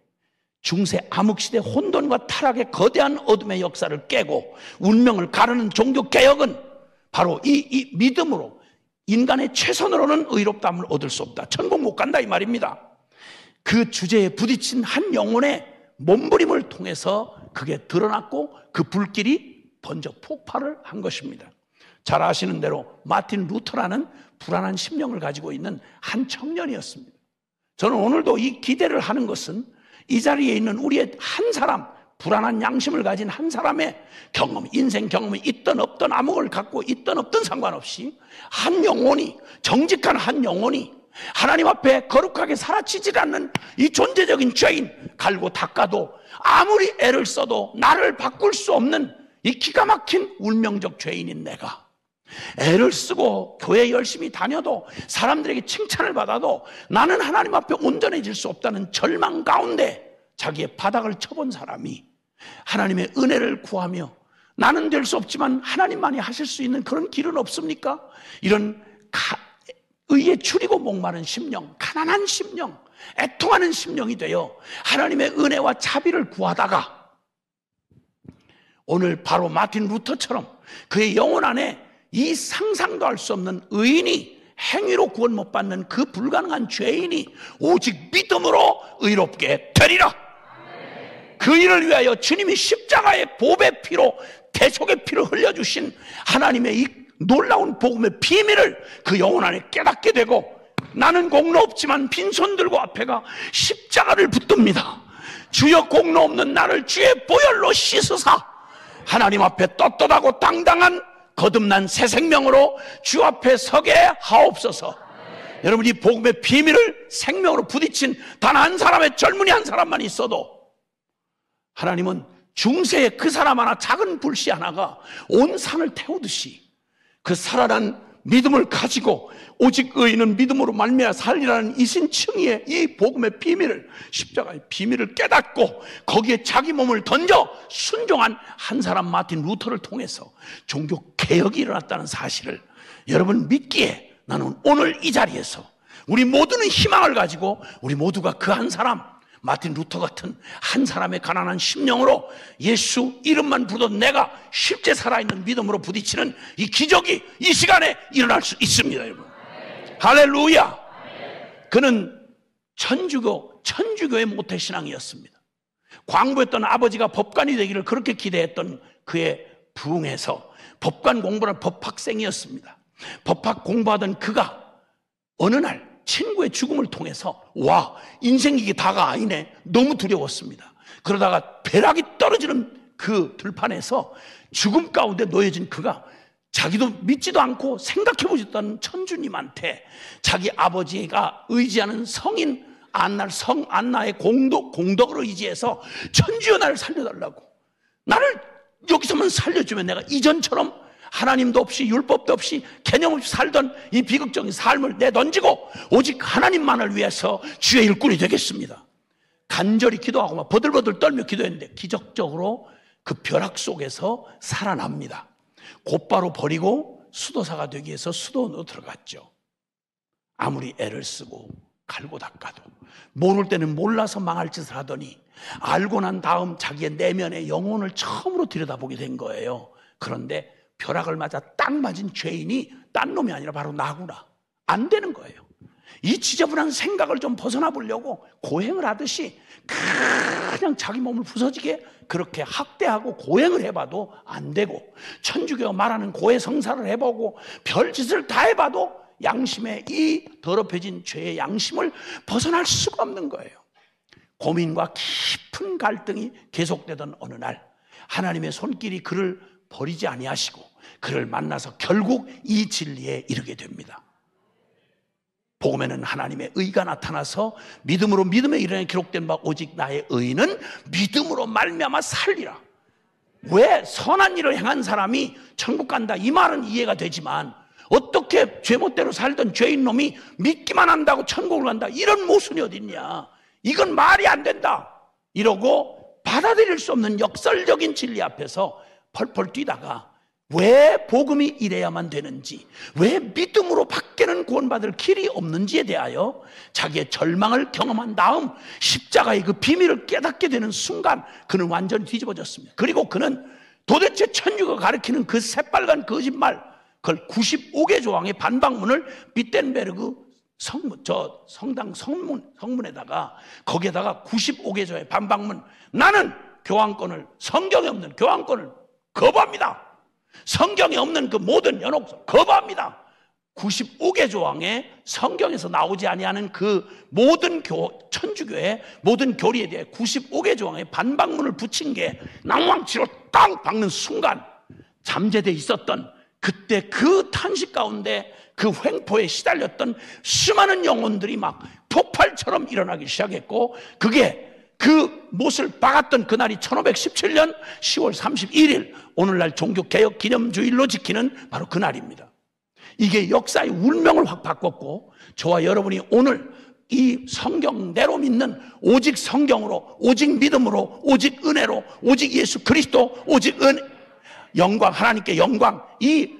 Speaker 1: 중세 암흑시대 혼돈과 타락의 거대한 어둠의 역사를 깨고 운명을 가르는 종교개혁은 바로 이 믿음으로, 인간의 최선으로는 의롭다함을 얻을 수 없다, 천국 못 간다, 이 말입니다. 그 주제에 부딪힌 한 영혼의 몸부림을 통해서 그게 드러났고 그 불길이 번져 폭발을 한 것입니다. 잘 아시는 대로 마틴 루터라는 불안한 심령을 가지고 있는 한 청년이었습니다. 저는 오늘도 이 기대를 하는 것은 이 자리에 있는 우리의 한 사람, 불안한 양심을 가진 한 사람의 경험, 인생 경험이 있든 없든, 암흑을 갖고 있든 없든 상관없이 한 영혼이, 정직한 한 영혼이 하나님 앞에 거룩하게 살아치지 않는 이 존재적인 죄인, 갈고 닦아도 아무리 애를 써도 나를 바꿀 수 없는 이 기가 막힌 운명적 죄인인 내가, 애를 쓰고 교회 열심히 다녀도 사람들에게 칭찬을 받아도 나는 하나님 앞에 온전해질 수 없다는 절망 가운데 자기의 바닥을 쳐본 사람이 하나님의 은혜를 구하며 나는 될 수 없지만 하나님만이 하실 수 있는 그런 길은 없습니까? 이런 의에 추리고 목마른 심령, 가난한 심령, 애통하는 심령이 되어 하나님의 은혜와 자비를 구하다가 오늘 바로 마틴 루터처럼 그의 영혼 안에 이 상상도 할 수 없는 의인이, 행위로 구원 못 받는 그 불가능한 죄인이 오직 믿음으로 의롭게 되리라. 그 일을 위하여 주님이 십자가의 보배 피로, 대속의 피를 흘려주신 하나님의 이 놀라운 복음의 비밀을 그 영혼 안에 깨닫게 되고, 나는 공로 없지만 빈손 들고 앞에 가 십자가를 붙듭니다. 주여 공로 없는 나를 주의 보혈로 씻으사 하나님 앞에 떳떳하고 당당한 거듭난 새 생명으로 주 앞에 서게 하옵소서. 여러분, 이 복음의 비밀을 생명으로 부딪힌 단 한 사람의 젊은이 한 사람만 있어도 하나님은 중세의 그 사람 하나, 작은 불씨 하나가 온 산을 태우듯이 그 살아난 믿음을 가지고 오직 의인은 믿음으로 말미암아 살리라는 이신칭의의 이 복음의 비밀을, 십자가의 비밀을 깨닫고 거기에 자기 몸을 던져 순종한 한 사람 마틴 루터를 통해서 종교 개혁이 일어났다는 사실을 여러분 믿기에 나는 오늘 이 자리에서 우리 모두는 희망을 가지고 우리 모두가 그 한 사람, 마틴 루터 같은 한 사람의 가난한 심령으로 예수 이름만 부르던 내가 실제 살아있는 믿음으로 부딪히는 이 기적이 이 시간에 일어날 수 있습니다, 여러분. 할렐루야. 그는 천주교의 모태신앙이었습니다. 광부였던 아버지가 법관이 되기를 그렇게 기대했던 그의 부흥에서 법관 공부를 법학생이었습니다. 법학 공부하던 그가 어느 날 친구의 죽음을 통해서 와, 인생이 이게 다가 아니네, 너무 두려웠습니다. 그러다가 벼락이 떨어지는 그 들판에서 죽음 가운데 놓여진 그가 자기도 믿지도 않고 생각해보지도 않은 천주님한테 자기 아버지가 의지하는 성인 안나의 공덕을 의지해서 천주여 나를 살려달라고, 나를 여기서만 살려주면 내가 이전처럼 하나님도 없이 율법도 없이 개념 없이 살던 이 비극적인 삶을 내던지고 오직 하나님만을 위해서 주의 일꾼이 되겠습니다. 간절히 기도하고 막 버들버들 떨며 기도했는데 기적적으로 그 벼락 속에서 살아납니다. 곧바로 버리고 수도사가 되기 위해서 수도원으로 들어갔죠. 아무리 애를 쓰고 갈고 닦아도 모를 때는 몰라서 망할 짓을 하더니 알고 난 다음 자기의 내면의 영혼을 처음으로 들여다보게 된 거예요. 그런데 벼락을 맞아 딱 맞은 죄인이 딴 놈이 아니라 바로 나구나. 안 되는 거예요. 이 지저분한 생각을 좀 벗어나 보려고 고행을 하듯이 그냥 자기 몸을 부서지게 그렇게 학대하고 고행을 해봐도 안 되고, 천주교가 말하는 고해성사를 해보고 별짓을 다 해봐도 양심의 이 더럽혀진 죄의 양심을 벗어날 수가 없는 거예요. 고민과 깊은 갈등이 계속되던 어느 날 하나님의 손길이 그를 버리지 아니하시고 그를 만나서 결국 이 진리에 이르게 됩니다. 복음에는 하나님의 의가 나타나서 믿음으로 믿음에 이르는 기록된 바 오직 나의 의는 믿음으로 말미암아 살리라. 왜 선한 일을 행한 사람이 천국 간다 이 말은 이해가 되지만 어떻게 죄못대로 살던 죄인 놈이 믿기만 한다고 천국을 간다 이런 모순이 어딨냐, 이건 말이 안 된다 이러고 받아들일 수 없는 역설적인 진리 앞에서 펄펄 뛰다가 왜 복음이 이래야만 되는지, 왜 믿음으로 밖에는 구원받을 길이 없는지에 대하여 자기의 절망을 경험한 다음 십자가의 그 비밀을 깨닫게 되는 순간 그는 완전히 뒤집어졌습니다. 그리고 그는 도대체 천주교가 가리키는 그 새빨간 거짓말, 그걸 95개 조항의 반박문을 비텐베르그 성문에다가 거기에다가 95개 조항의 반박문, 나는 교황권을, 성경에 없는 교황권을 거부합니다. 성경에 없는 그 모든 연옥서 거부합니다. 95개 조항에 성경에서 나오지 아니하는 그 모든 천주교의 모든 교리에 대해 95개 조항의 반박문을 붙인 게 낭왕치로 땅 박는 순간 잠재되어 있었던 그때 그 탄식 가운데 그 횡포에 시달렸던 수많은 영혼들이 막 폭발처럼 일어나기 시작했고, 그게 그 못을 박았던 그날이 1517년 10월 31일 오늘날 종교개혁 기념주일로 지키는 바로 그날입니다. 이게 역사의 운명을 확 바꿨고, 저와 여러분이 오늘 이 성경대로 믿는 오직 성경으로, 오직 믿음으로, 오직 은혜로, 오직 예수 그리스도, 오직 영광, 하나님께 영광, 이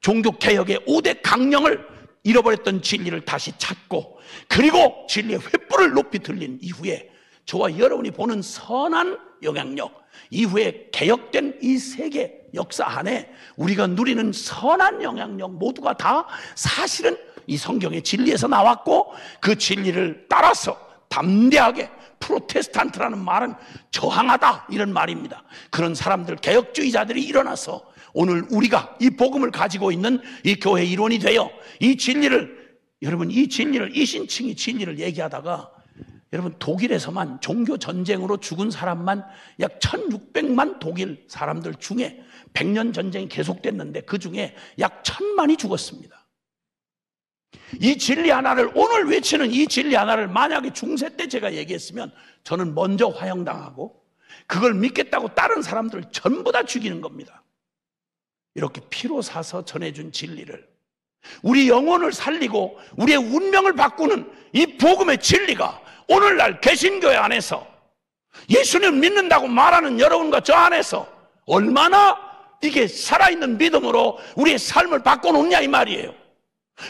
Speaker 1: 종교개혁의 5대 강령을 잃어버렸던 진리를 다시 찾고, 그리고 진리의 횃불을 높이 들린 이후에 저와 여러분이 보는 선한 영향력, 이후에 개혁된 이 세계 역사 안에 우리가 누리는 선한 영향력 모두가 다 사실은 이 성경의 진리에서 나왔고, 그 진리를 따라서 담대하게, 프로테스탄트라는 말은 저항하다 이런 말입니다. 그런 사람들, 개혁주의자들이 일어나서 오늘 우리가 이 복음을 가지고 있는 이 교회 일원이 되어 이 진리를, 여러분 이 진리를, 이신칭이 진리를 얘기하다가 여러분 독일에서만 종교 전쟁으로 죽은 사람만 약 1600만 독일 사람들 중에 100년 전쟁이 계속됐는데 그 중에 약 1000만이 죽었습니다. 이 진리 하나를, 오늘 외치는 이 진리 하나를 만약에 중세 때 제가 얘기했으면 저는 먼저 화형당하고 그걸 믿겠다고 다른 사람들을 전부 다 죽이는 겁니다. 이렇게 피로 사서 전해준 진리를, 우리 영혼을 살리고 우리의 운명을 바꾸는 이 복음의 진리가 오늘날 개신교회 안에서 예수님 믿는다고 말하는 여러분과 저 안에서 얼마나 이게 살아있는 믿음으로 우리의 삶을 바꿔놓냐 이 말이에요.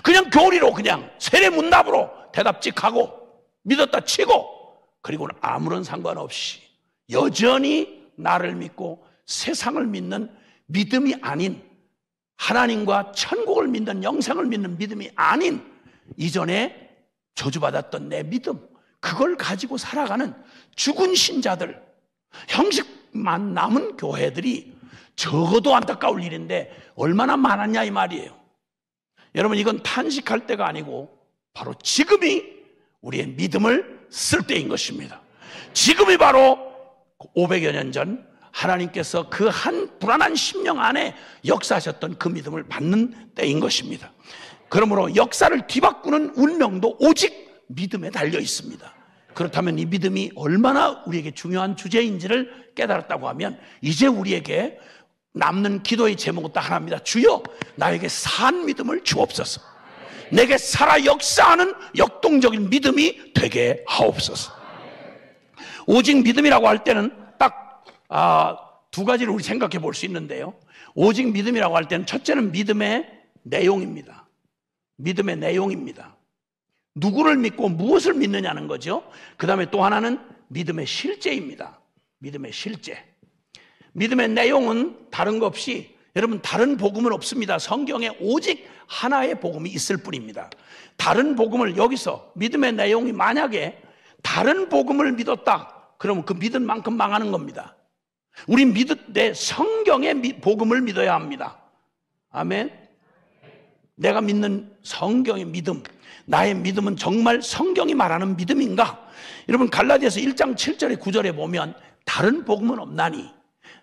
Speaker 1: 그냥 교리로, 그냥 세례문답으로 대답직하고 믿었다 치고, 그리고는 아무런 상관없이 여전히 나를 믿고 세상을 믿는 믿음이 아닌, 하나님과 천국을 믿는, 영생을 믿는 믿음이 아닌 이전에 저주받았던 내 믿음, 그걸 가지고 살아가는 죽은 신자들, 형식만 남은 교회들이 적어도 안타까울 일인데 얼마나 많았냐 이 말이에요. 여러분, 이건 탄식할 때가 아니고 바로 지금이 우리의 믿음을 쓸 때인 것입니다. 지금이 바로 500여 년 전 하나님께서 그 한 불안한 심령 안에 역사하셨던 그 믿음을 받는 때인 것입니다. 그러므로 역사를 뒤바꾸는 운명도 오직 믿음에 달려 있습니다. 그렇다면 이 믿음이 얼마나 우리에게 중요한 주제인지를 깨달았다고 하면 이제 우리에게 남는 기도의 제목은 딱 하나입니다. 주여, 나에게 산 믿음을 주옵소서. 내게 살아 역사하는 역동적인 믿음이 되게 하옵소서. 오직 믿음이라고 할 때는 딱 두 가지를 우리 생각해 볼 수 있는데요. 오직 믿음이라고 할 때는 첫째는 믿음의 내용입니다. 믿음의 내용입니다. 누구를 믿고 무엇을 믿느냐는 거죠. 그 다음에 또 하나는 믿음의 실제입니다. 믿음의 실제. 믿음의 내용은 다른 것 없이, 여러분, 다른 복음은 없습니다. 성경에 오직 하나의 복음이 있을 뿐입니다. 다른 복음을, 여기서 믿음의 내용이 만약에 다른 복음을 믿었다, 그러면 그 믿은 만큼 망하는 겁니다. 우리 내 성경의 복음을 믿어야 합니다. 아멘. 내가 믿는 성경의 믿음, 나의 믿음은 정말 성경이 말하는 믿음인가? 여러분, 갈라디아서 1장 7절에 9절에 보면 다른 복음은 없나니,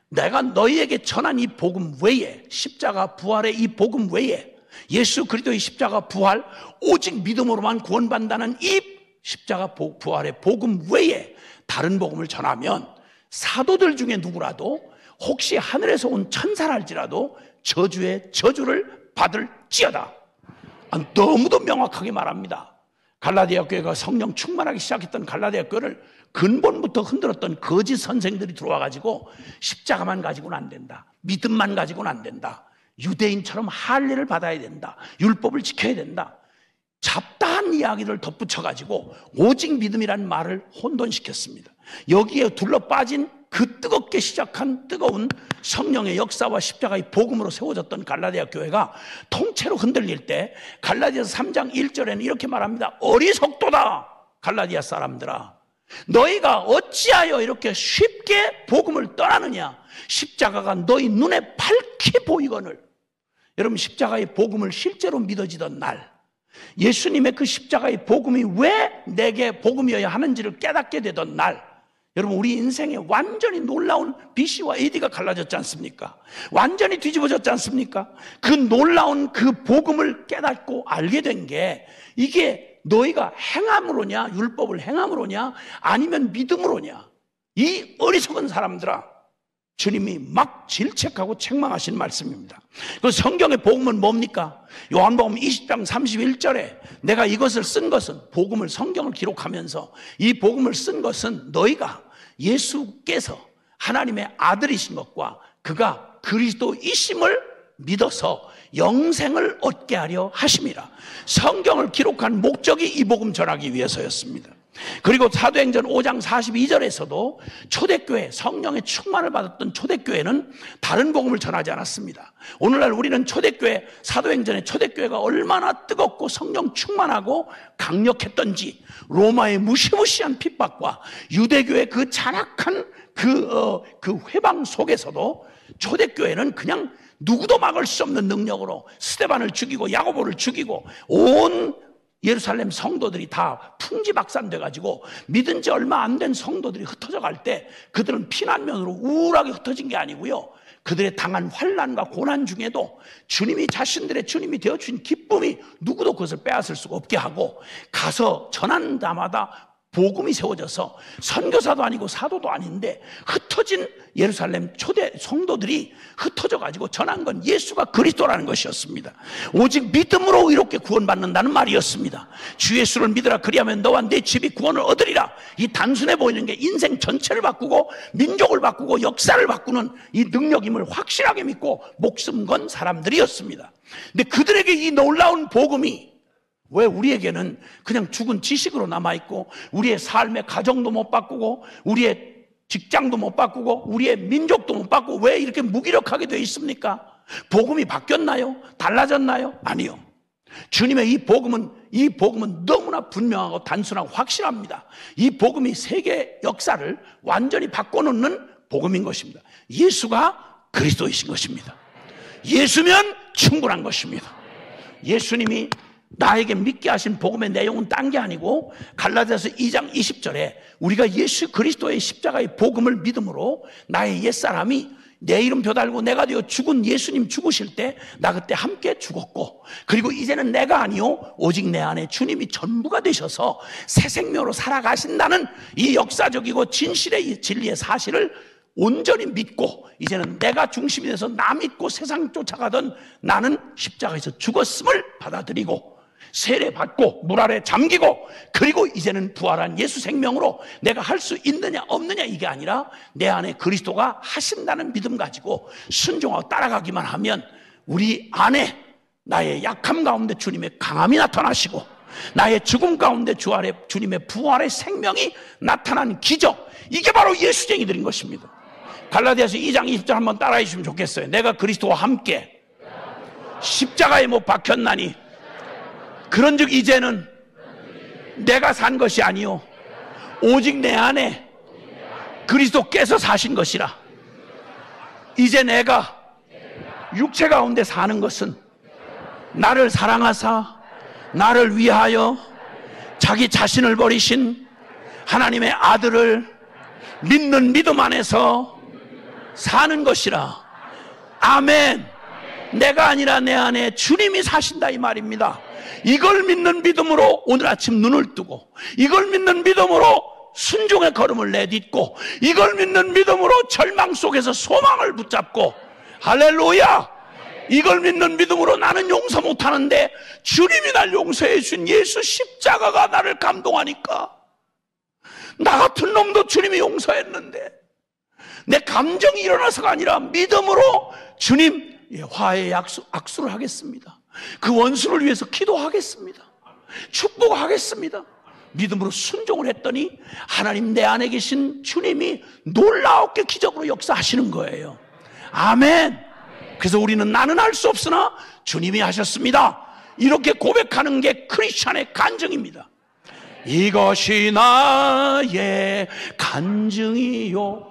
Speaker 1: 내가 너희에게 전한 이 복음 외에, 십자가 부활의 이 복음 외에, 예수 그리스도의 십자가 부활, 오직 믿음으로만 구원받는다는 이 십자가 부활의 복음 외에 다른 복음을 전하면 사도들 중에 누구라도 혹시 하늘에서 온 천사랄지라도 저주의 저주를 받을지어다. 너무도 명확하게 말합니다. 갈라디아 교회가 성령 충만하기 시작했던 갈라디아 교회를 근본부터 흔들었던 거짓 선생들이 들어와가지고 십자가만 가지고는 안 된다, 믿음만 가지고는 안 된다, 유대인처럼 할례를 받아야 된다, 율법을 지켜야 된다, 잡다한 이야기를 덧붙여가지고 오직 믿음이라는 말을 혼돈시켰습니다. 여기에 둘러빠진 그 뜨겁게 시작한 뜨거운 성령의 역사와 십자가의 복음으로 세워졌던 갈라디아 교회가 통째로 흔들릴 때 갈라디아서 3장 1절에는 이렇게 말합니다. 어리석도다 갈라디아 사람들아, 너희가 어찌하여 이렇게 쉽게 복음을 떠나느냐. 십자가가 너희 눈에 밝게 보이거늘. 여러분, 십자가의 복음을 실제로 믿어지던 날, 예수님의 그 십자가의 복음이 왜 내게 복음이어야 하는지를 깨닫게 되던 날, 여러분, 우리 인생에 완전히 놀라운 BC와 AD가 갈라졌지 않습니까? 완전히 뒤집어졌지 않습니까? 그 놀라운 그 복음을 깨닫고 알게 된 게, 이게 너희가 행함으로냐, 율법을 행함으로냐, 아니면 믿음으로냐, 이 어리석은 사람들아, 주님이 막 질책하고 책망하신 말씀입니다. 그 성경의 복음은 뭡니까? 요한복음 20장 31절에 내가 이것을 쓴 것은, 복음을, 성경을 기록하면서 이 복음을 쓴 것은 너희가 예수께서 하나님의 아들이신 것과 그가 그리스도이심을 믿어서 영생을 얻게 하려 하심이라. 성경을 기록한 목적이 이 복음 전하기 위해서였습니다. 그리고 사도행전 5장 42절에서도 초대교회, 성령의 충만을 받았던 초대교회는 다른 복음을 전하지 않았습니다. 오늘날 우리는 초대교회, 사도행전의 초대교회가 얼마나 뜨겁고 성령 충만하고 강력했던지, 로마의 무시무시한 핍박과 유대교의 그 잔악한 그 회방 속에서도 초대교회는 그냥 누구도 막을 수 없는 능력으로 스데반을 죽이고 야고보를 죽이고 온 예루살렘 성도들이 다 풍지박산돼가지고 믿은 지 얼마 안 된 성도들이 흩어져 갈 때 그들은 피난민으로 우울하게 흩어진 게 아니고요, 그들의 당한 환난과 고난 중에도 주님이 자신들의 주님이 되어주신 기쁨이 누구도 그것을 빼앗을 수가 없게 하고, 가서 전하는 데마다 복음이 세워져서 선교사도 아니고 사도도 아닌데 흩어진 예루살렘 초대 성도들이 흩어져 가지고 전한 건 예수가 그리스도라는 것이었습니다. 오직 믿음으로 이렇게 구원받는다는 말이었습니다. 주 예수를 믿으라, 그리하면 너와 내 집이 구원을 얻으리라. 이 단순해 보이는 게 인생 전체를 바꾸고 민족을 바꾸고 역사를 바꾸는 이 능력임을 확실하게 믿고 목숨 건 사람들이었습니다. 근데 그들에게 이 놀라운 복음이 왜 우리에게는 그냥 죽은 지식으로 남아있고, 우리의 삶의 가정도 못 바꾸고, 우리의 직장도 못 바꾸고, 우리의 민족도 못 바꾸고, 왜 이렇게 무기력하게 되어 있습니까? 복음이 바뀌었나요? 달라졌나요? 아니요. 주님의 이 복음은 너무나 분명하고 단순하고 확실합니다. 이 복음이 세계 역사를 완전히 바꿔놓는 복음인 것입니다. 예수가 그리스도이신 것입니다. 예수면 충분한 것입니다. 예수님이 나에게 믿게 하신 복음의 내용은 딴 게 아니고 갈라디아서 2장 20절에 우리가 예수 그리스도의 십자가의 복음을 믿음으로 나의 옛사람이 내 이름표 달고 내가 되어 죽은 예수님 죽으실 때 나 그때 함께 죽었고, 그리고 이제는 내가 아니요 오직 내 안에 주님이 전부가 되셔서 새 생명으로 살아가신다는 이 역사적이고 진실의 진리의 사실을 온전히 믿고, 이제는 내가 중심이 돼서 나 믿고 세상 쫓아가던 나는 십자가에서 죽었음을 받아들이고 세례받고 물 아래 잠기고, 그리고 이제는 부활한 예수 생명으로 내가 할 수 있느냐 없느냐 이게 아니라 내 안에 그리스도가 하신다는 믿음 가지고 순종하고 따라가기만 하면 우리 안에 나의 약함 가운데 주님의 강함이 나타나시고 나의 죽음 가운데 주님의 부활의 생명이 나타난 기적, 이게 바로 예수쟁이들인 것입니다. 갈라디아서 2장 20절 한번 따라해 주시면 좋겠어요. 내가 그리스도와 함께 십자가에 못 박혔나니 그런즉 이제는 내가 산 것이 아니요 오직 내 안에 그리스도께서 사신 것이라. 이제 내가 육체 가운데 사는 것은 나를 사랑하사 나를 위하여 자기 자신을 버리신 하나님의 아들을 믿는 믿음 안에서 사는 것이라. 아멘. 내가 아니라 내 안에 주님이 사신다 이 말입니다. 이걸 믿는 믿음으로 오늘 아침 눈을 뜨고, 이걸 믿는 믿음으로 순종의 걸음을 내딛고, 이걸 믿는 믿음으로 절망 속에서 소망을 붙잡고, 할렐루야! 이걸 믿는 믿음으로 나는 용서 못하는데 주님이 날 용서해 준 예수 십자가가 나를 감동하니까, 나 같은 놈도 주님이 용서했는데 내 감정이 일어나서가 아니라 믿음으로 주님 화해의 악수를 하겠습니다. 그 원수를 위해서 기도하겠습니다. 축복하겠습니다. 믿음으로 순종을 했더니 하나님 내 안에 계신 주님이 놀라웠게 기적으로 역사하시는 거예요. 아멘. 그래서 우리는 나는 할 수 없으나 주님이 하셨습니다, 이렇게 고백하는 게 크리스찬의 간증입니다. 이것이 나의 간증이요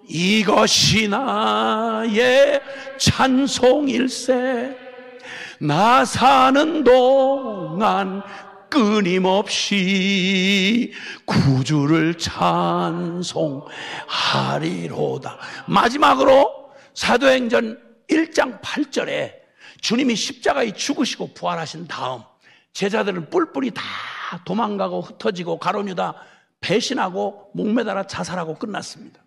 Speaker 1: 이것이 나의 찬송일세. 나 사는 동안 끊임없이 구주를 찬송하리로다. 마지막으로 사도행전 1장 8절에 주님이 십자가에 죽으시고 부활하신 다음 제자들은 뿔뿔이 다 도망가고 흩어지고 가룟 유다 배신하고 목매달아 자살하고 끝났습니다.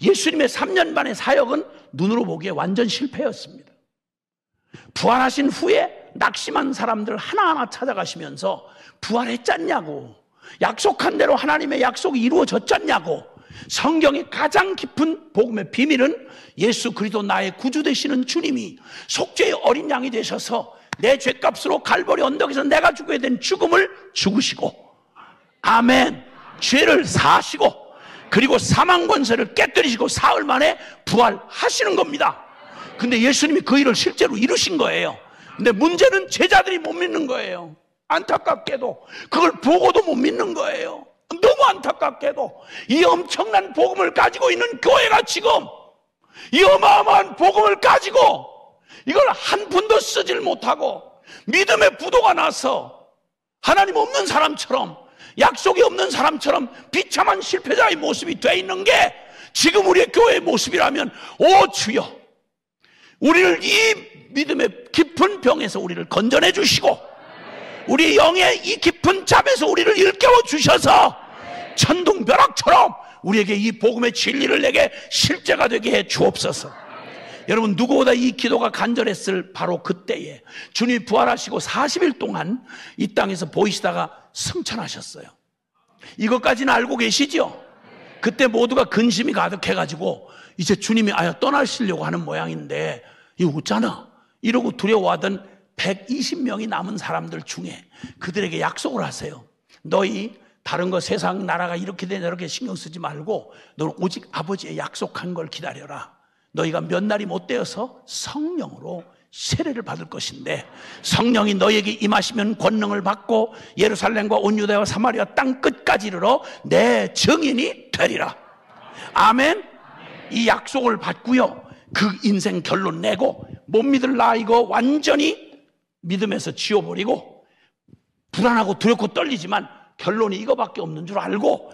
Speaker 1: 예수님의 3년 반의 사역은 눈으로 보기에 완전 실패였습니다. 부활하신 후에 낙심한 사람들 하나하나 찾아가시면서 부활했잖냐고, 약속한 대로 하나님의 약속이 이루어졌잖냐고. 성경의 가장 깊은 복음의 비밀은 예수 그리스도 나의 구주 되시는 주님이 속죄의 어린 양이 되셔서 내 죄값으로 갈보리 언덕에서 내가 죽어야 된 죽음을 죽으시고, 아멘, 죄를 사하시고, 그리고 사망 권세를 깨뜨리시고 사흘 만에 부활하시는 겁니다. 근데 예수님이 그 일을 실제로 이루신 거예요. 근데 문제는 제자들이 못 믿는 거예요. 안타깝게도 그걸 보고도 못 믿는 거예요. 너무 안타깝게도 이 엄청난 복음을 가지고 있는 교회가 지금 이 어마어마한 복음을 가지고 이걸 한 푼도 쓰질 못하고 믿음의 부도가 나서 하나님 없는 사람처럼, 약속이 없는 사람처럼 비참한 실패자의 모습이 돼 있는 게 지금 우리의 교회의 모습이라면, 오 주여, 우리를 이 믿음의 깊은 병에서 우리를 건져내 주시고 우리 영의 이 깊은 잠에서 우리를 일깨워 주셔서 천둥벼락처럼 우리에게 이 복음의 진리를 내게 실제가 되게 해 주옵소서. 여러분, 누구보다 이 기도가 간절했을 바로 그때에 주님이 부활하시고 40일 동안 이 땅에서 보이시다가 승천하셨어요. 이것까지는 알고 계시죠? 그때 모두가 근심이 가득해가지고 이제 주님이 떠나시려고 하는 모양인데 이거 웃잖아 이러고 두려워하던 120명이 남은 사람들 중에 그들에게 약속을 하세요. 너희 다른 거 세상 나라가 이렇게 되냐 이렇게 신경 쓰지 말고 너는 오직 아버지의 약속한 걸 기다려라. 너희가 몇 날이 못 되어서 성령으로 세례를 받을 것인데 성령이 너희에게 임하시면 권능을 받고 예루살렘과 온 유다와 사마리아 땅 끝까지 이르러 내 증인이 되리라. 아멘. 이 약속을 받고요, 그 인생 결론 내고 못 믿을 나 이거 완전히 믿음에서 지워버리고 불안하고 두렵고 떨리지만 결론이 이거밖에 없는 줄 알고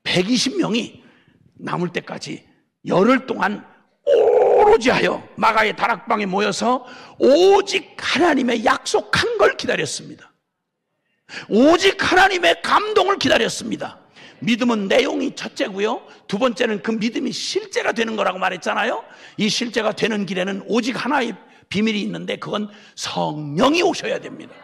Speaker 1: 120명이 남을 때까지 열흘 동안 오로지 하여 마가의 다락방에 모여서 오직 하나님의 약속한 걸 기다렸습니다. 오직 하나님의 감동을 기다렸습니다. 믿음은 내용이 첫째고요, 두 번째는 그 믿음이 실제가 되는 거라고 말했잖아요. 이 실제가 되는 길에는 오직 하나의 비밀이 있는데 그건 성령이 오셔야 됩니다.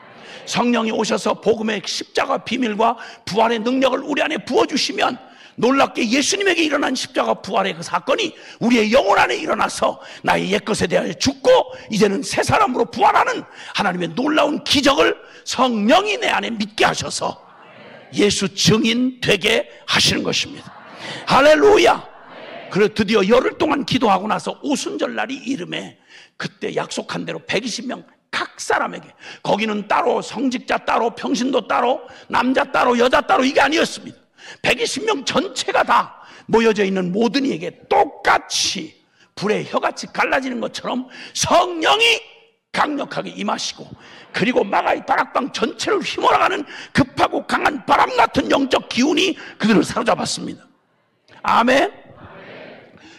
Speaker 1: 성령이 오셔서 복음의 십자가 비밀과 부활의 능력을 우리 안에 부어주시면 놀랍게 예수님에게 일어난 십자가 부활의 그 사건이 우리의 영혼 안에 일어나서 나의 옛것에 대하여 죽고 이제는 새 사람으로 부활하는 하나님의 놀라운 기적을 성령이 내 안에 믿게 하셔서 예수 증인 되게 하시는 것입니다. 할렐루야. 그래 드디어 열흘 동안 기도하고 나서 오순절날이 이름에 그때 약속한 대로 120명 각 사람에게, 거기는 따로 성직자 따로 평신도 따로 남자 따로 여자 따로 이게 아니었습니다. 120명 전체가 다 모여져 있는 모든 이에게 똑같이 불의 혀같이 갈라지는 것처럼 성령이 강력하게 임하시고, 그리고 마가의 다락방 전체를 휘몰아가는 급하고 강한 바람 같은 영적 기운이 그들을 사로잡았습니다. 아멘.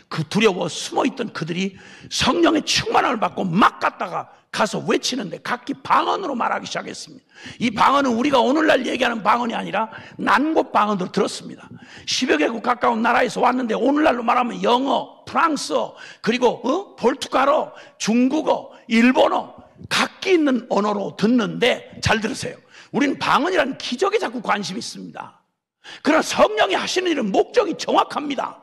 Speaker 1: 그 두려워 숨어있던 그들이 성령의 충만함을 받고 막 갔다가 가서 외치는데 각기 방언으로 말하기 시작했습니다. 이 방언은 우리가 오늘날 얘기하는 방언이 아니라 난곳 방언으로 들었습니다. 10여 개국 가까운 나라에서 왔는데 오늘날로 말하면 영어, 프랑스어, 그리고 포르투갈어, 중국어, 일본어 각기 있는 언어로 듣는데, 잘 들으세요. 우리는 방언이라는 기적에 자꾸 관심이 있습니다. 그러나 성령이 하시는 일은 목적이 정확합니다.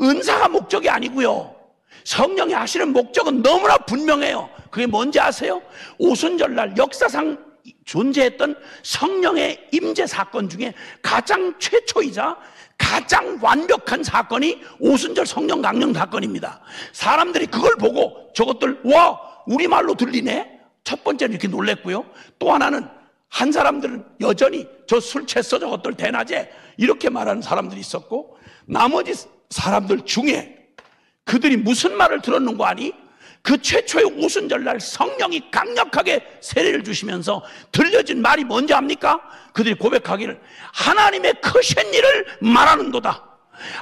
Speaker 1: 은사가 목적이 아니고요, 성령이 하시는 목적은 너무나 분명해요. 그게 뭔지 아세요? 오순절날 역사상 존재했던 성령의 임재 사건 중에 가장 최초이자 가장 완벽한 사건이 오순절 성령 강령 사건입니다. 사람들이 그걸 보고 저것들 와 우리말로 들리네, 첫 번째는 이렇게 놀랬고요, 또 하나는 한 사람들은 여전히 저 술 취했어 저것들 대낮에 이렇게 말하는 사람들이 있었고, 나머지 사람들 중에 그들이 무슨 말을 들었는 거 아니? 그 최초의 오순절날 성령이 강력하게 세례를 주시면서 들려진 말이 뭔지 압니까? 그들이 고백하기를 하나님의 크신 일을 말하는도다.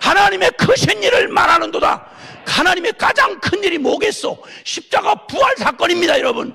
Speaker 1: 하나님의 크신 일을 말하는도다. 하나님의 가장 큰 일이 뭐겠소? 십자가 부활 사건입니다. 여러분,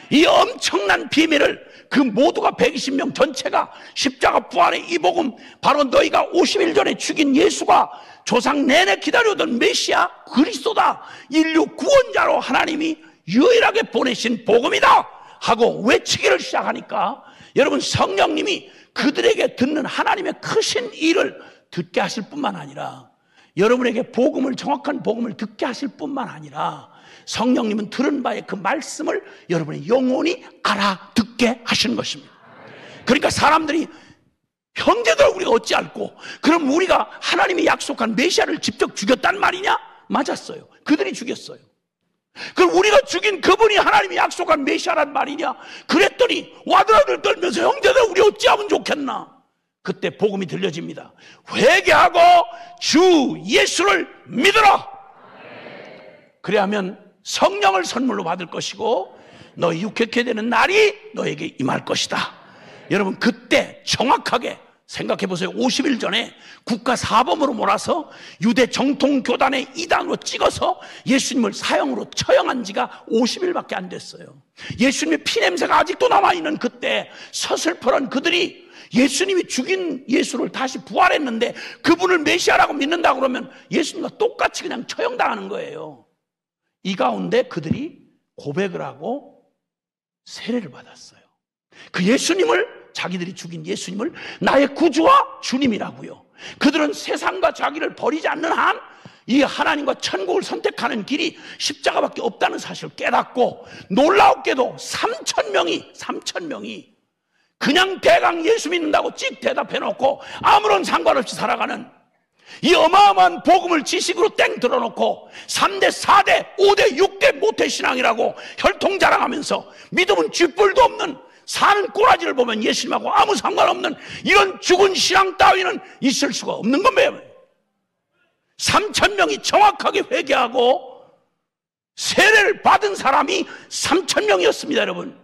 Speaker 1: 이 엄청난 비밀을 그 모두가 120명 전체가 십자가 부활의 이 복음, 바로 너희가 50일 전에 죽인 예수가 조상 내내 기다려오던 메시아 그리스도다, 인류 구원자로 하나님이 유일하게 보내신 복음이다 하고 외치기를 시작하니까, 여러분 성령님이 그들에게 듣는 하나님의 크신 일을 듣게 하실 뿐만 아니라 여러분에게 복음을, 정확한 복음을 듣게 하실 뿐만 아니라 성령님은 들은 바의 그 말씀을 여러분의 영혼이 알아듣게 하시는 것입니다. 그러니까 사람들이 형제들 우리가 어찌 알고, 그럼 우리가 하나님이 약속한 메시아를 직접 죽였단 말이냐? 맞았어요. 그들이 죽였어요. 그럼 우리가 죽인 그분이 하나님이 약속한 메시아란 말이냐? 그랬더니 와들와들 떨면서 형제들 우리 어찌하면 좋겠나? 그때 복음이 들려집니다. 회개하고 주 예수를 믿으라. 그래야면 성령을 선물로 받을 것이고 너희 육회케 되는 날이 너에게 임할 것이다. 여러분 그때 정확하게 생각해 보세요. 50일 전에 국가 사범으로 몰아서 유대 정통 교단의 이단으로 찍어서 예수님을 사형으로 처형한 지가 50일밖에 안 됐어요. 예수님의 피냄새가 아직도 남아있는 그때 서슬퍼런 그들이 예수님이 죽인 예수를 다시 부활했는데 그분을 메시아라고 믿는다고 그러면 예수님과 똑같이 그냥 처형당하는 거예요. 이 가운데 그들이 고백을 하고 세례를 받았어요. 그 예수님을, 자기들이 죽인 예수님을 나의 구주와 주님이라고요. 그들은 세상과 자기를 버리지 않는 한 이 하나님과 천국을 선택하는 길이 십자가밖에 없다는 사실을 깨닫고, 놀라웠게도 3,000명이 그냥 대강 예수 믿는다고 찍 대답해놓고 아무런 상관없이 살아가는 이 어마어마한 복음을 지식으로 땡 들어놓고 3대, 4대, 5대, 6대 모태신앙이라고 혈통 자랑하면서 믿음은 쥐뿔도 없는, 사는 꼬라지를 보면 예수님하고 아무 상관없는 이런 죽은 신앙 따위는 있을 수가 없는 겁니다. 3,000명이 정확하게 회개하고 세례를 받은 사람이 3,000명이었습니다. 여러분,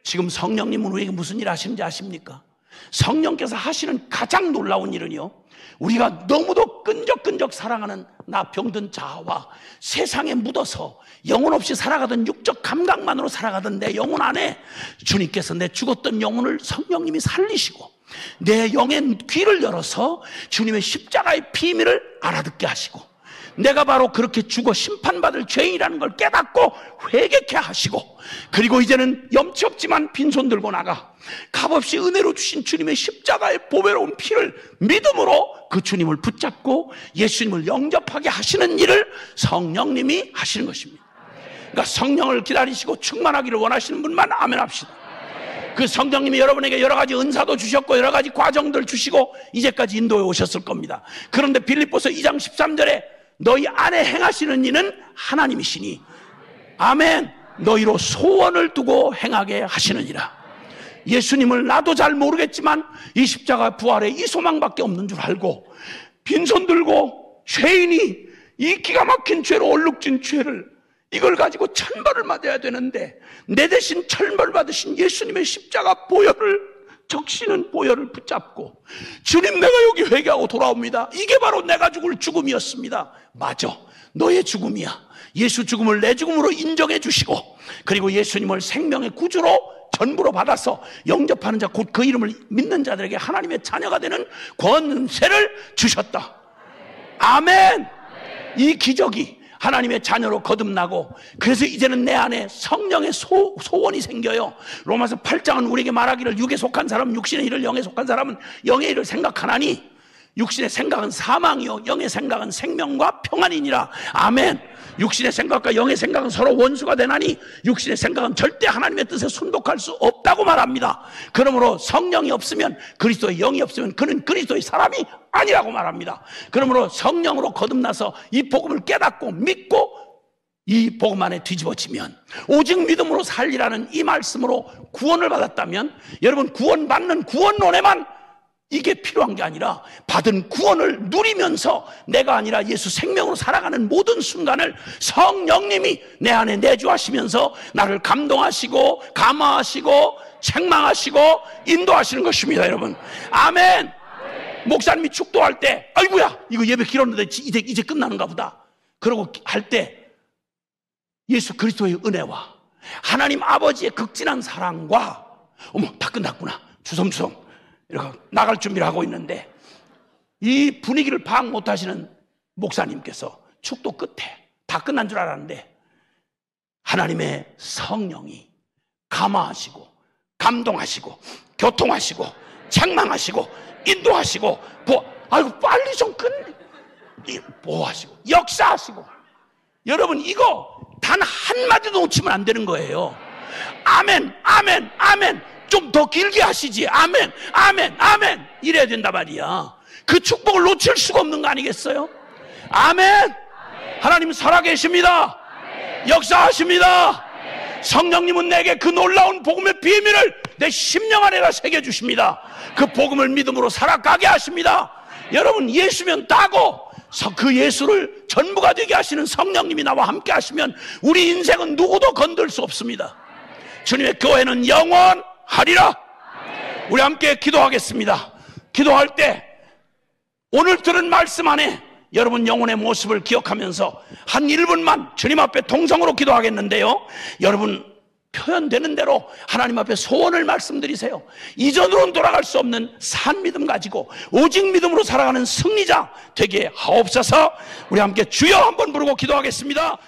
Speaker 1: 지금 성령님은 우리에게 무슨 일 하시는지 아십니까? 성령께서 하시는 가장 놀라운 일은요, 우리가 너무도 끈적끈적 사랑하는 나 병든 자아와 세상에 묻어서 영혼 없이 살아가던 육적 감각만으로 살아가던 내 영혼 안에 주님께서 내 죽었던 영혼을 성령님이 살리시고 내 영의 귀를 열어서 주님의 십자가의 비밀을 알아듣게 하시고 내가 바로 그렇게 죽어 심판받을 죄인이라는 걸 깨닫고 회개케 하시고, 그리고 이제는 염치 없지만 빈손 들고 나가 값없이 은혜로 주신 주님의 십자가의 보배로운 피를 믿음으로 그 주님을 붙잡고 예수님을 영접하게 하시는 일을 성령님이 하시는 것입니다. 그러니까 성령을 기다리시고 충만하기를 원하시는 분만 아멘 합시다. 그 성령님이 여러분에게 여러 가지 은사도 주셨고 여러 가지 과정들 주시고 이제까지 인도해 오셨을 겁니다. 그런데 빌립보서 2장 13절에 너희 안에 행하시는 이는 하나님이시니 아멘, 너희로 소원을 두고 행하게 하시느니라. 예수님을 나도 잘 모르겠지만 이 십자가 부활에 이 소망밖에 없는 줄 알고 빈손 들고 죄인이 이 기가 막힌 죄로 얼룩진 죄를 이걸 가지고 천벌을 맞아야 되는데 내 대신 천벌 받으신 예수님의 십자가 보혈을 적시는 보혈을 붙잡고 주님 내가 여기 회개하고 돌아옵니다. 이게 바로 내가 죽을 죽음이었습니다. 맞아, 너의 죽음이야. 예수 죽음을 내 죽음으로 인정해 주시고 그리고 예수님을 생명의 구주로 전부로 받아서 영접하는 자 곧 그 이름을 믿는 자들에게 하나님의 자녀가 되는 권세를 주셨다. 아멘. 이 기적이 하나님의 자녀로 거듭나고 그래서 이제는 내 안에 성령의 소원이 생겨요. 로마서 8장은 우리에게 말하기를 육에 속한 사람은 육신의 일을, 영에 속한 사람은 영의 일을 생각하나니 육신의 생각은 사망이요 영의 생각은 생명과 평안이니라. 아멘. 육신의 생각과 영의 생각은 서로 원수가 되나니 육신의 생각은 절대 하나님의 뜻에 순독할 수 없다고 말합니다. 그러므로 성령이 없으면, 그리스도의 영이 없으면 그는 그리스도의 사람이 아니라고 말합니다. 그러므로 성령으로 거듭나서 이 복음을 깨닫고 믿고 이 복음 안에 뒤집어지면 오직 믿음으로 살리라는 이 말씀으로 구원을 받았다면 여러분, 구원받는 구원론에만 이게 필요한 게 아니라 받은 구원을 누리면서 내가 아니라 예수 생명으로 살아가는 모든 순간을 성령님이 내 안에 내주하시면서 나를 감동하시고 감화하시고 책망하시고 인도하시는 것입니다. 여러분, 아멘. 목사님이 축도할 때 아이고야 이거 예배 길었는데 이제 끝나는가 보다 그러고 할 때 예수 그리스도의 은혜와 하나님 아버지의 극진한 사랑과 어머 다 끝났구나 주섬주섬 이렇게 나갈 준비를 하고 있는데 이 분위기를 파악 못하시는 목사님께서 축도 끝에 다 끝난 줄 알았는데 하나님의 성령이 감화하시고 감동하시고 교통하시고 책망하시고 인도하시고 아이고 빨리 좀 보호하시고 역사하시고 여러분 이거 단 한마디도 놓치면 안 되는 거예요. 아멘 아멘 아멘. 좀 더 길게 하시지. 아멘 아멘 아멘 이래야 된단 말이야. 그 축복을 놓칠 수가 없는 거 아니겠어요? 아멘. 하나님 살아계십니다. 역사하십니다. 성령님은 내게 그 놀라운 복음의 비밀을 내 심령 안에다 새겨주십니다. 그 복음을 믿음으로 살아가게 하십니다. 여러분 예수면 다고 그 예수를 전부가 되게 하시는 성령님이 나와 함께 하시면 우리 인생은 누구도 건들 수 없습니다. 주님의 교회는 영원하리라. 우리 함께 기도하겠습니다. 기도할 때 오늘 들은 말씀 안에 여러분 영혼의 모습을 기억하면서 한 1분만 주님 앞에 동성으로 기도하겠는데요, 여러분 표현되는 대로 하나님 앞에 소원을 말씀드리세요. 이전으로는 돌아갈 수 없는 산 믿음 가지고 오직 믿음으로 살아가는 승리자 되게 하옵소서. 우리 함께 주여 한번 부르고 기도하겠습니다.